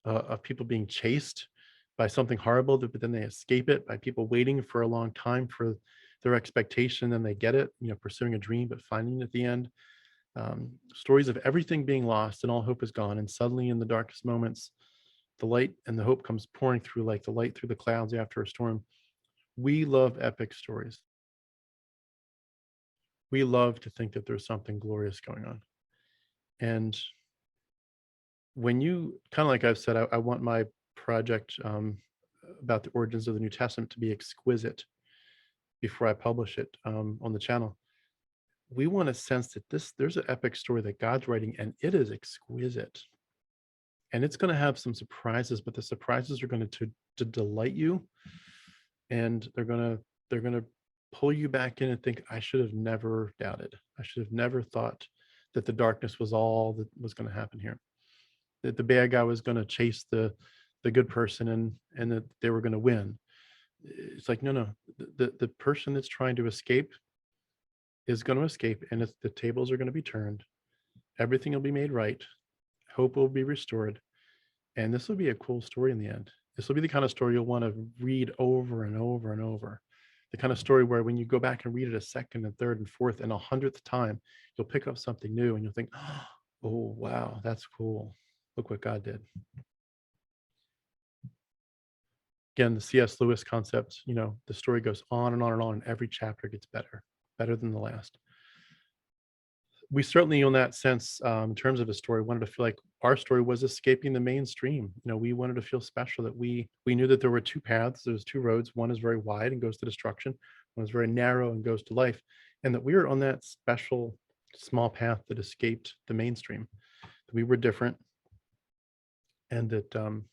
of people being chased by something horrible, but then they escape it, by people waiting for a long time for their expectation, and they get it, pursuing a dream, but finding it at the end. Stories of everything being lost and all hope is gone. And suddenly in the darkest moments, the light and the hope comes pouring through like the light through the clouds after a storm. We love epic stories. We love to think that there's something glorious going on. And when you kind of like I've said, I want my project about the origins of the New Testament to be exquisite before I publish it on the channel. We want to sense that there's an epic story that God's writing, and it is exquisite. And it's going to have some surprises, but the surprises are going to delight you, and they're going to pull you back in and think, I should have never doubted. I should have never thought that the darkness was all that was going to happen here. That the bad guy was going to chase the good person, and that they were going to win. It's like, no. The person that's trying to escape is going to escape, and the tables are going to be turned. Everything will be made right. Hope will be restored. And this will be a cool story in the end. This will be the kind of story you'll want to read over and over and over. The kind of story where when you go back and read it a second and third and fourth and 100th time, you'll pick up something new and you'll think, oh, wow, that's cool. Look what God did. Again, the C.S. Lewis concept, the story goes on and on and on, and every chapter gets better than the last. We certainly, in that sense, in terms of a story, wanted to feel like our story was escaping the mainstream. We wanted to feel special, that we knew that there were two paths. There's two roads. One is very wide and goes to destruction. One is very narrow and goes to life. And that we were on that special small path that escaped the mainstream. That we were different, and that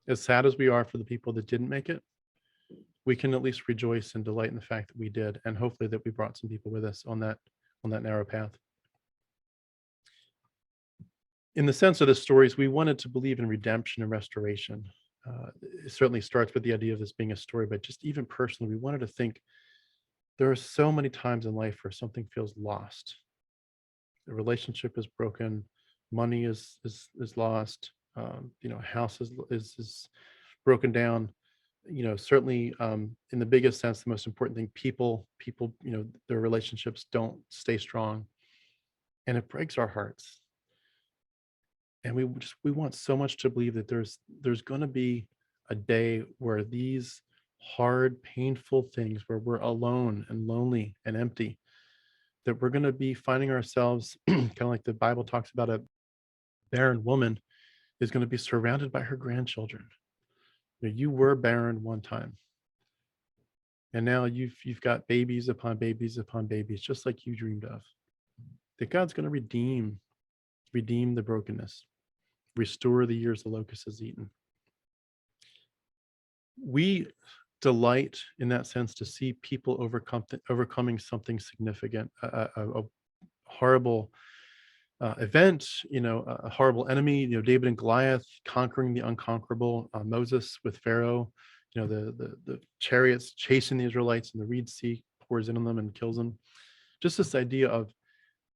as sad as we are for the people that didn't make it, we can at least rejoice and delight in the fact that we did, and hopefully that we brought some people with us on that narrow path. In the sense of the stories, we wanted to believe in redemption and restoration. It certainly starts with the idea of this being a story, but just even personally, we wanted to think there are so many times in life where something feels lost. The relationship is broken, money is lost, house is broken down. Certainly in the biggest sense, the most important thing, people, their relationships don't stay strong, and it breaks our hearts. And we want so much to believe that there's going to be a day where these hard, painful things, where we're alone and lonely and empty, that we're going to be finding ourselves kind of like the Bible talks about, a barren woman is going to be surrounded by her grandchildren. You were barren one time, and now you've got babies upon babies upon babies, just like you dreamed of. That God's going to redeem the brokenness. restore the years the locust has eaten. We delight in that sense to see people overcoming something significant, a horrible event, a horrible enemy, David and Goliath conquering the unconquerable, Moses with Pharaoh, the chariots chasing the Israelites, and the Reed Sea pours in on them and kills them. Just this idea of,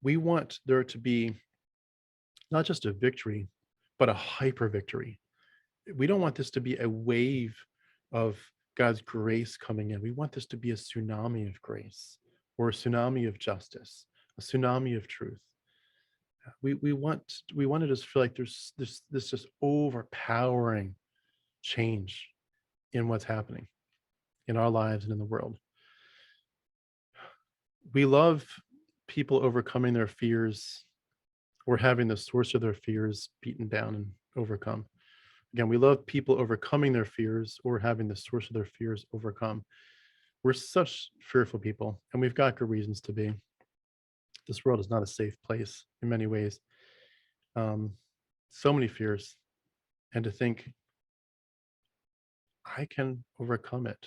we want there to be not just a victory, but a hyper victory. We don't want this to be a wave of God's grace coming in. We want this to be a tsunami of grace, or a tsunami of justice, a tsunami of truth. We want to just feel like there's this just overpowering change in what's happening in our lives and in the world. We love people overcoming their fears, or having the source of their fears beaten down and overcome. Again, we love people overcoming their fears, or having the source of their fears overcome. We're such fearful people, and we've got good reasons to be. This world is not a safe place in many ways. So many fears, and to think I can overcome it,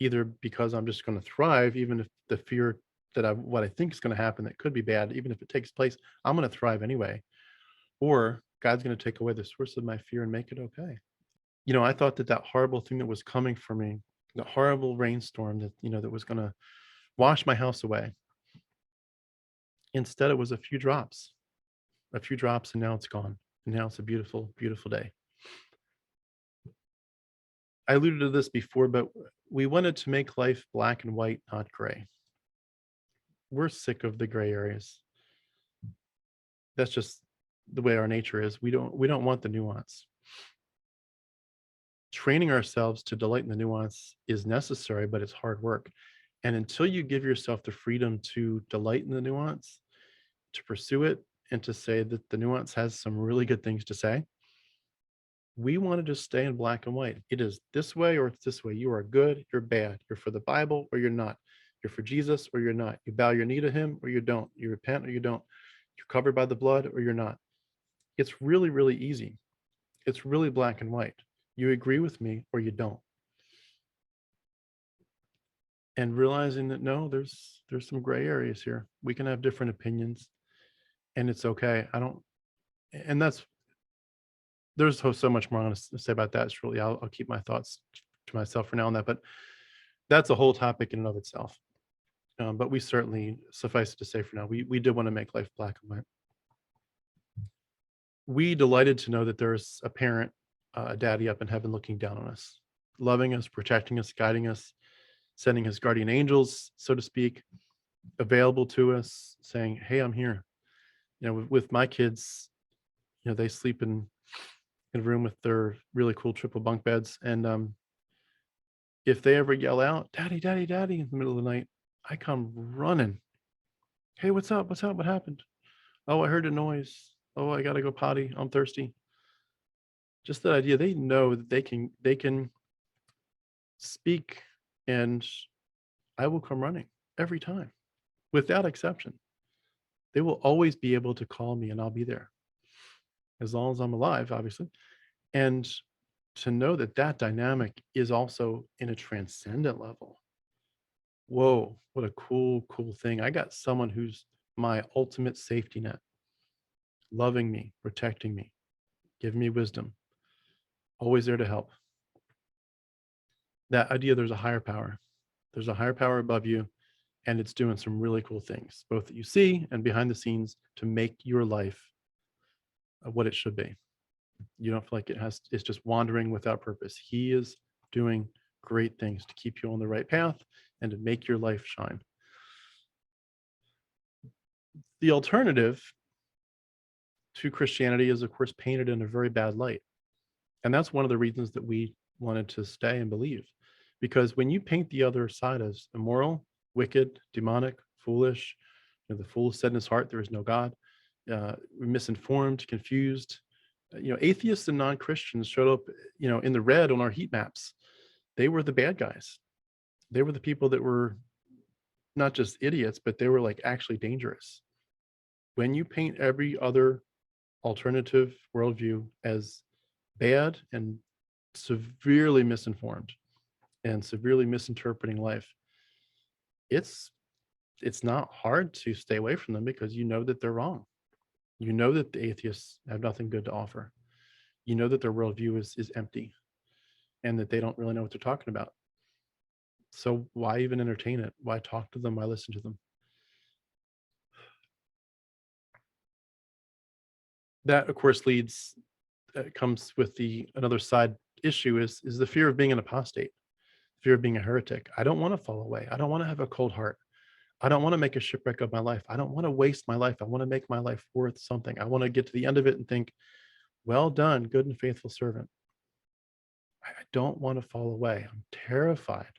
either because I'm just going to thrive, even if the fear that what I think is going to happen that could be bad, even if it takes place, I'm going to thrive anyway, or God's going to take away the source of my fear and make it okay. I thought that horrible thing that was coming for me, the horrible rainstorm that was going to wash my house away. Instead, it was a few drops, and now it's gone. And now it's a beautiful, beautiful day. I alluded to this before, but we wanted to make life black and white, not gray. We're sick of the gray areas. That's just the way our nature is. We don't want the nuance. Training ourselves to delight in the nuance is necessary, but it's hard work. And until you give yourself the freedom to delight in the nuance, to pursue it, and to say that the nuance has some really good things to say, we want to just stay in black and white. It is this way or it's this way. You are good, you're bad. You're for the Bible or you're not. You're for Jesus or you're not. You bow your knee to him or you don't. You repent or you don't. You're covered by the blood or you're not. It's really, really easy. It's really black and white. You agree with me or you don't. And realizing that no, there's some gray areas here. We can have different opinions, and it's okay. There's so much more I'm going to say about that. It's really, I'll keep my thoughts to myself for now on that, but that's a whole topic in and of itself. But we certainly, suffice it to say for now, we did want to make life black and white. We delighted to know that there's a parent, a daddy up in heaven looking down on us, loving us, protecting us, guiding us, sending his guardian angels, so to speak, available to us, saying, hey, I'm here. With my kids, they sleep in a room with their really cool triple bunk beds. And if they ever yell out, daddy, daddy, daddy, in the middle of the night, I come running. Hey, what's up? What's up? What happened? Oh, I heard a noise. Oh, I got to go potty. I'm thirsty. Just that idea. They know that they can speak, and I will come running every time, without exception. They will always be able to call me and I'll be there, as long as I'm alive, obviously. And to know that dynamic is also in a transcendent level. Whoa, what a cool thing. I got someone who's my ultimate safety net, loving me, protecting me, giving me wisdom, always there to help. That idea, there's a higher power. There's a higher power above you, and it's doing some really cool things, both that you see and behind the scenes, to make your life what it should be. You don't feel like it's just wandering without purpose. He is doing great things to keep you on the right path and to make your life shine. The alternative to Christianity is, of course, painted in a very bad light. And that's one of the reasons that we wanted to stay and believe. Because when you paint the other side as immoral, wicked, demonic, foolish, the fool said in his heart, there is no God, misinformed, confused, atheists and non-Christians showed up, in the red on our heat maps. They were the bad guys. They were the people that were not just idiots, but they were like actually dangerous. When you paint every other alternative worldview as bad and severely misinformed and severely misinterpreting life, it's it's not hard to stay away from them because you know that they're wrong. You know that the atheists have nothing good to offer. You know that their worldview is empty and that they don't really know what they're talking about. So why even entertain it? Why talk to them? Why listen to them? That, of course, comes with the another side issue is the fear of being an apostate, fear of being a heretic. I don't want to fall away. I don't want to have a cold heart. I don't want to make a shipwreck of my life. I don't want to waste my life. I want to make my life worth something. I want to get to the end of it and think, well done, good and faithful servant. I don't want to fall away. I'm terrified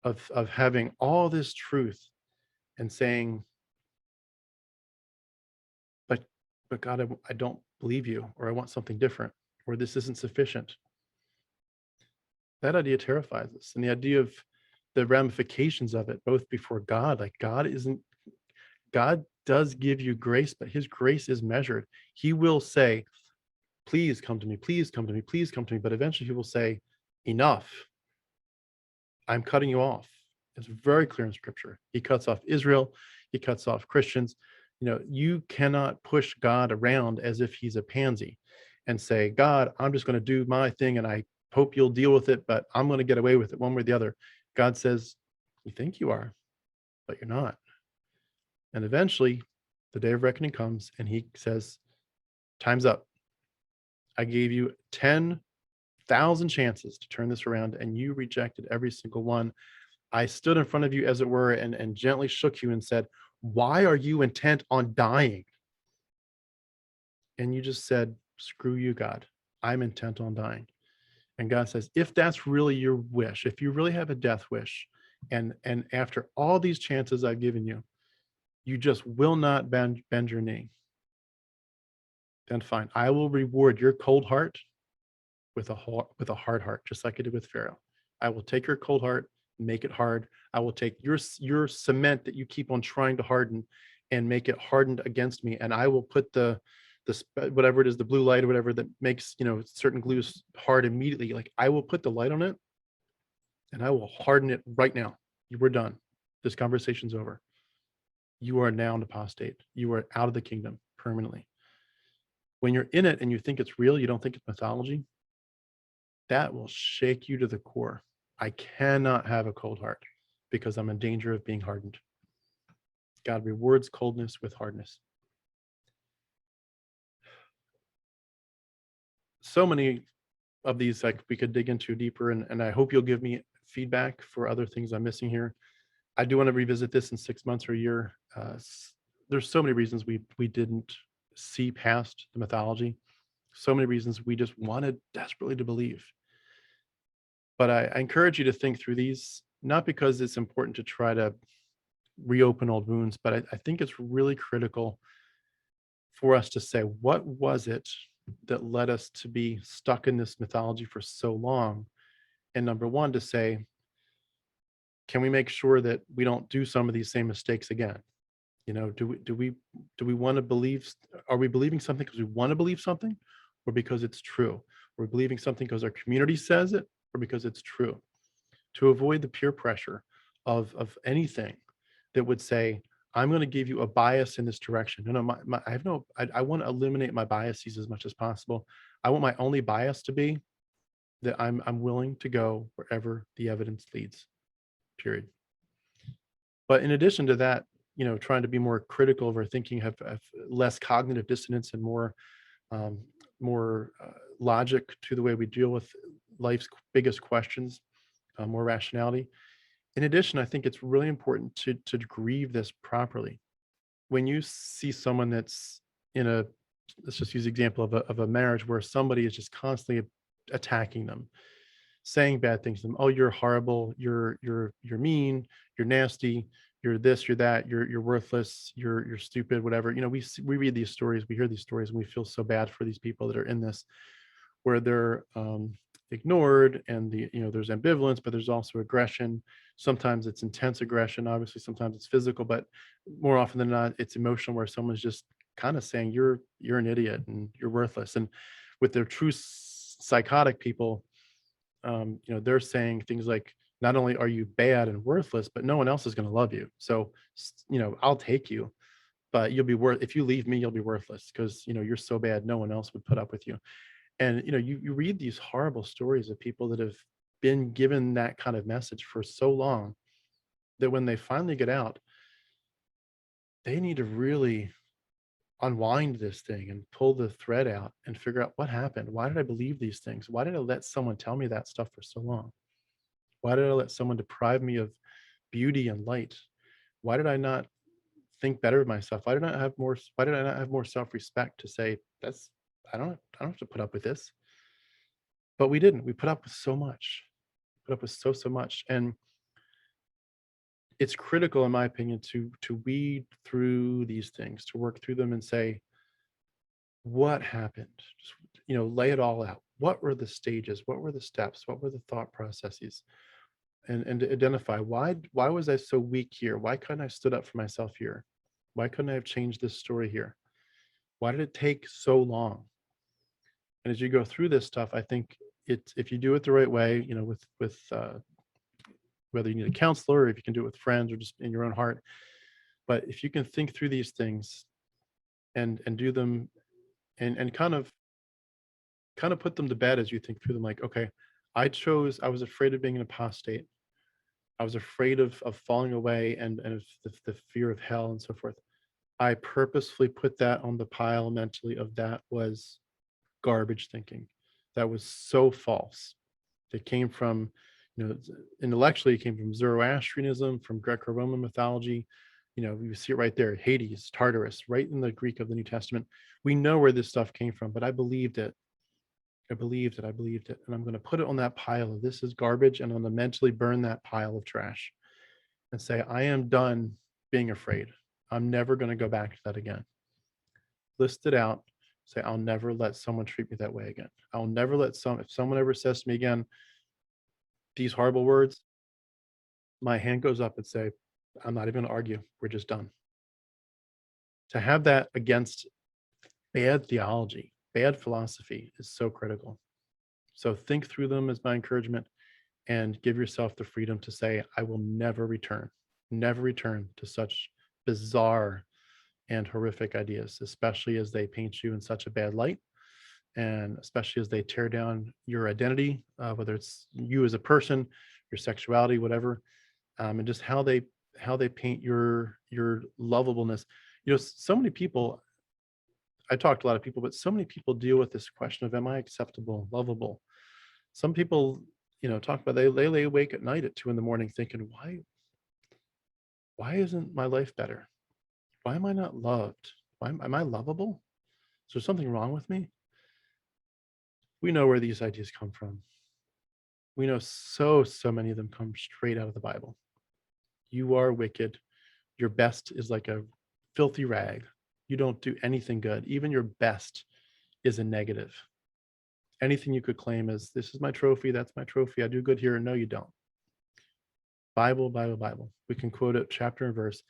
of having all this truth and saying, but God, I don't believe you, or I want something different, or this isn't sufficient. That idea terrifies us. And the idea of the ramifications of it, both before God, like God does give you grace, but his grace is measured. He will say, please come to me, please come to me, please come to me. But eventually he will say, enough. I'm cutting you off. It's very clear in scripture. He cuts off Israel. He cuts off Christians. You cannot push God around as if he's a pansy and say, God, I'm just going to do my thing and I hope you'll deal with it, but I'm going to get away with it one way or the other. God says, you think you are, but you're not. And eventually the day of reckoning comes and he says, time's up. I gave you 10,000 chances to turn this around and you rejected every single one. I stood in front of you, as it were, and gently shook you and said, why are you intent on dying? And you just said, screw you, God. I'm intent on dying. And God says, if that's really your wish, if you really have a death wish, and after all these chances I've given you, you just will not bend your knee, then fine. I will reward your cold heart with a hard heart, just like I did with Pharaoh. I will take your cold heart, make it hard. I will take your cement that you keep on trying to harden and make it hardened against me. And I will put the whatever it is, the blue light or whatever that makes certain glues hard immediately. Like I will put the light on it and I will harden it right now. You were done. This conversation's over. You are now an apostate. You are out of the kingdom permanently. When you're in it and you think it's real, you don't think it's mythology, that will shake you to the core. I cannot have a cold heart because I'm in danger of being hardened. God rewards coldness with hardness. So many of these, like, we could dig into deeper, and I hope you'll give me feedback for other things I'm missing here. I do want to revisit this in 6 months or a year. There's so many reasons we didn't see past the mythology. So many reasons we just wanted desperately to believe. But I encourage you to think through these, not because it's important to try to reopen old wounds, but I think it's really critical for us to say, what was it that led us to be stuck in this mythology for so long? And number one, to say, can we make sure that we don't do some of these same mistakes again? Do we want to believe? Are we believing something because we want to believe something, or because it's true? We're believing something because our community says it, or because it's true? To avoid the peer pressure of anything that would say, I'm going to give you a bias in this direction. No, I want to eliminate my biases as much as possible. I want my only bias to be that I'm willing to go wherever the evidence leads, period. But in addition to that, trying to be more critical of our thinking, have less cognitive dissonance and more logic to the way we deal with life's biggest questions, more rationality. In addition, I think it's really important to grieve this properly. When you see someone that's in let's just use the example of a marriage where somebody is just constantly attacking them, saying bad things to them. Oh, you're horrible. You're mean. You're nasty. You're this. You're that. You're worthless. You're stupid. Whatever. We read these stories. We hear these stories, and we feel so bad for these people that are in this, where they're ignored, and there's ambivalence, but there's also aggression. Sometimes it's intense aggression. Obviously, sometimes it's physical, but more often than not, it's emotional, where someone's just kind of saying you're an idiot and you're worthless. And with their true psychotic people, they're saying things like, not only are you bad and worthless, but no one else is going to love you. So, I'll take you, but if you leave me, you'll be worthless because, you're so bad, no one else would put up with you. And, you read these horrible stories of people that have been given that kind of message for so long that when they finally get out, they need to really unwind this thing and pull the thread out and figure out what happened. Why did I believe these things? Why did I let someone tell me that stuff for so long? Why did I let someone deprive me of beauty and light? Why did I not think better of myself? Why did I not have more self-respect to say, I don't have to put up with this? But we didn't. We put up with so much. Put up with so much. And it's critical, in my opinion, to weed through these things, to work through them and say, what happened? Just, lay it all out. What were the stages? What were the steps? What were the thought processes? And to identify, why was I so weak here? Why couldn't I stood up for myself here? Why couldn't I have changed this story here? Why did it take so long? And as you go through this stuff, I think if you do it the right way, with whether you need a counselor or if you can do it with friends or just in your own heart, but if you can think through these things and do them and kind of put them to bed as you think through them, like, okay, I was afraid of being an apostate. I was afraid of falling away and of the fear of hell and so forth. I purposefully put that on the pile mentally of that was garbage thinking. That was so false. It came from, intellectually, it came from Zoroastrianism, from Greco-Roman mythology. You see it right there, Hades, Tartarus, right in the Greek of the New Testament. We know where this stuff came from, but I believed it. I believed it. I believed it. And I'm going to put it on that pile of this is garbage. And I'm going to mentally burn that pile of trash and say, I am done being afraid. I'm never going to go back to that again. List it out. Say, I'll never let someone treat me that way again. I'll never if someone ever says to me again, these horrible words, my hand goes up and say, I'm not even going to argue. We're just done. To have that against bad theology, bad philosophy is so critical. So think through them as my encouragement and give yourself the freedom to say, I will never return to such bizarre and horrific ideas, especially as they paint you in such a bad light, and especially as they tear down your identity, whether it's you as a person, your sexuality, whatever, and just how they paint your lovableness. So many people, I talked to a lot of people, but so many people deal with this question of, am I acceptable, lovable? Some people, talk about they lay awake at night at 2 a.m. thinking, why isn't my life better? Why am I not loved? Why am I lovable? Is there something wrong with me? We know where these ideas come from. We know so many of them come straight out of the Bible. You are wicked. Your best is like a filthy rag. You don't do anything good. Even your best is a negative. Anything you could claim as, this is my trophy, that's my trophy, I do good here. No, you don't. Bible. We can quote it chapter and verse.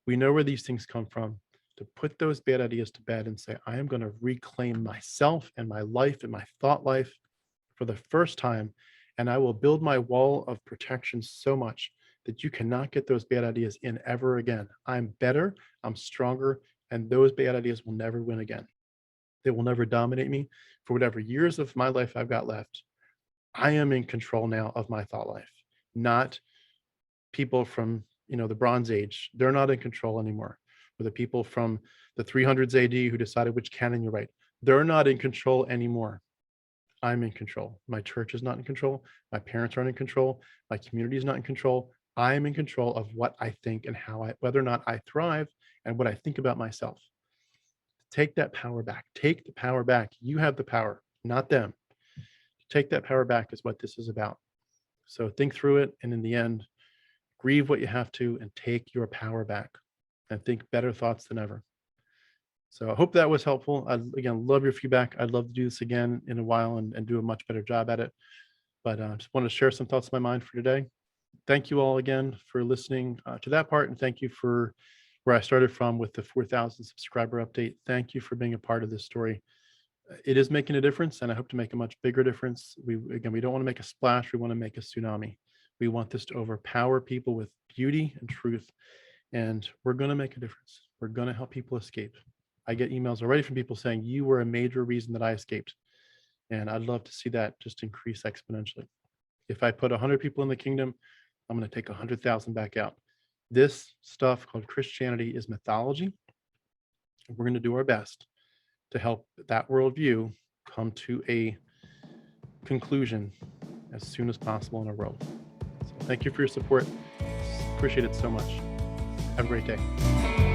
We know where these things come from. To put those bad ideas to bed and say, I am going to reclaim myself and my life and my thought life for the first time. And I will build my wall of protection so much that you cannot get those bad ideas in ever again. I'm better, I'm stronger, and those bad ideas will never win again. They will never dominate me. For whatever years of my life I've got left, I am in control now of my thought life, not people from the Bronze Age. They're not in control anymore. Or the people from the 300s AD who decided which canon you write. They're not in control anymore. I'm in control. My church is not in control. My parents aren't in control. My community is not in control. I am in control of what I think and whether or not I thrive and what I think about myself. Take that power back. Take the power back. You have the power, not them. Take that power back is what this is about. So think through it. And in the end, grieve what you have to and take your power back and think better thoughts than ever. So I hope that was helpful. I, again, love your feedback. I'd love to do this again in a while and do a much better job at it. But I just want to share some thoughts in my mind for today. Thank you all again for listening to that part. And thank you for where I started from with the 4,000 subscriber update. Thank you for being a part of this story. It is making a difference, and I hope to make a much bigger difference. We don't want to make a splash. We want to make a tsunami. We want this to overpower people with beauty and truth, and we're going to make a difference. We're going to help people escape. I get emails already from people saying, you were a major reason that I escaped. And I'd love to see that just increase exponentially. If I put 100 people in the kingdom, I'm going to take 100,000 back out. This stuff called Christianity is mythology. We're going to do our best to help that worldview come to a conclusion as soon as possible in our world. So thank you for your support. Appreciate it so much. Have a great day.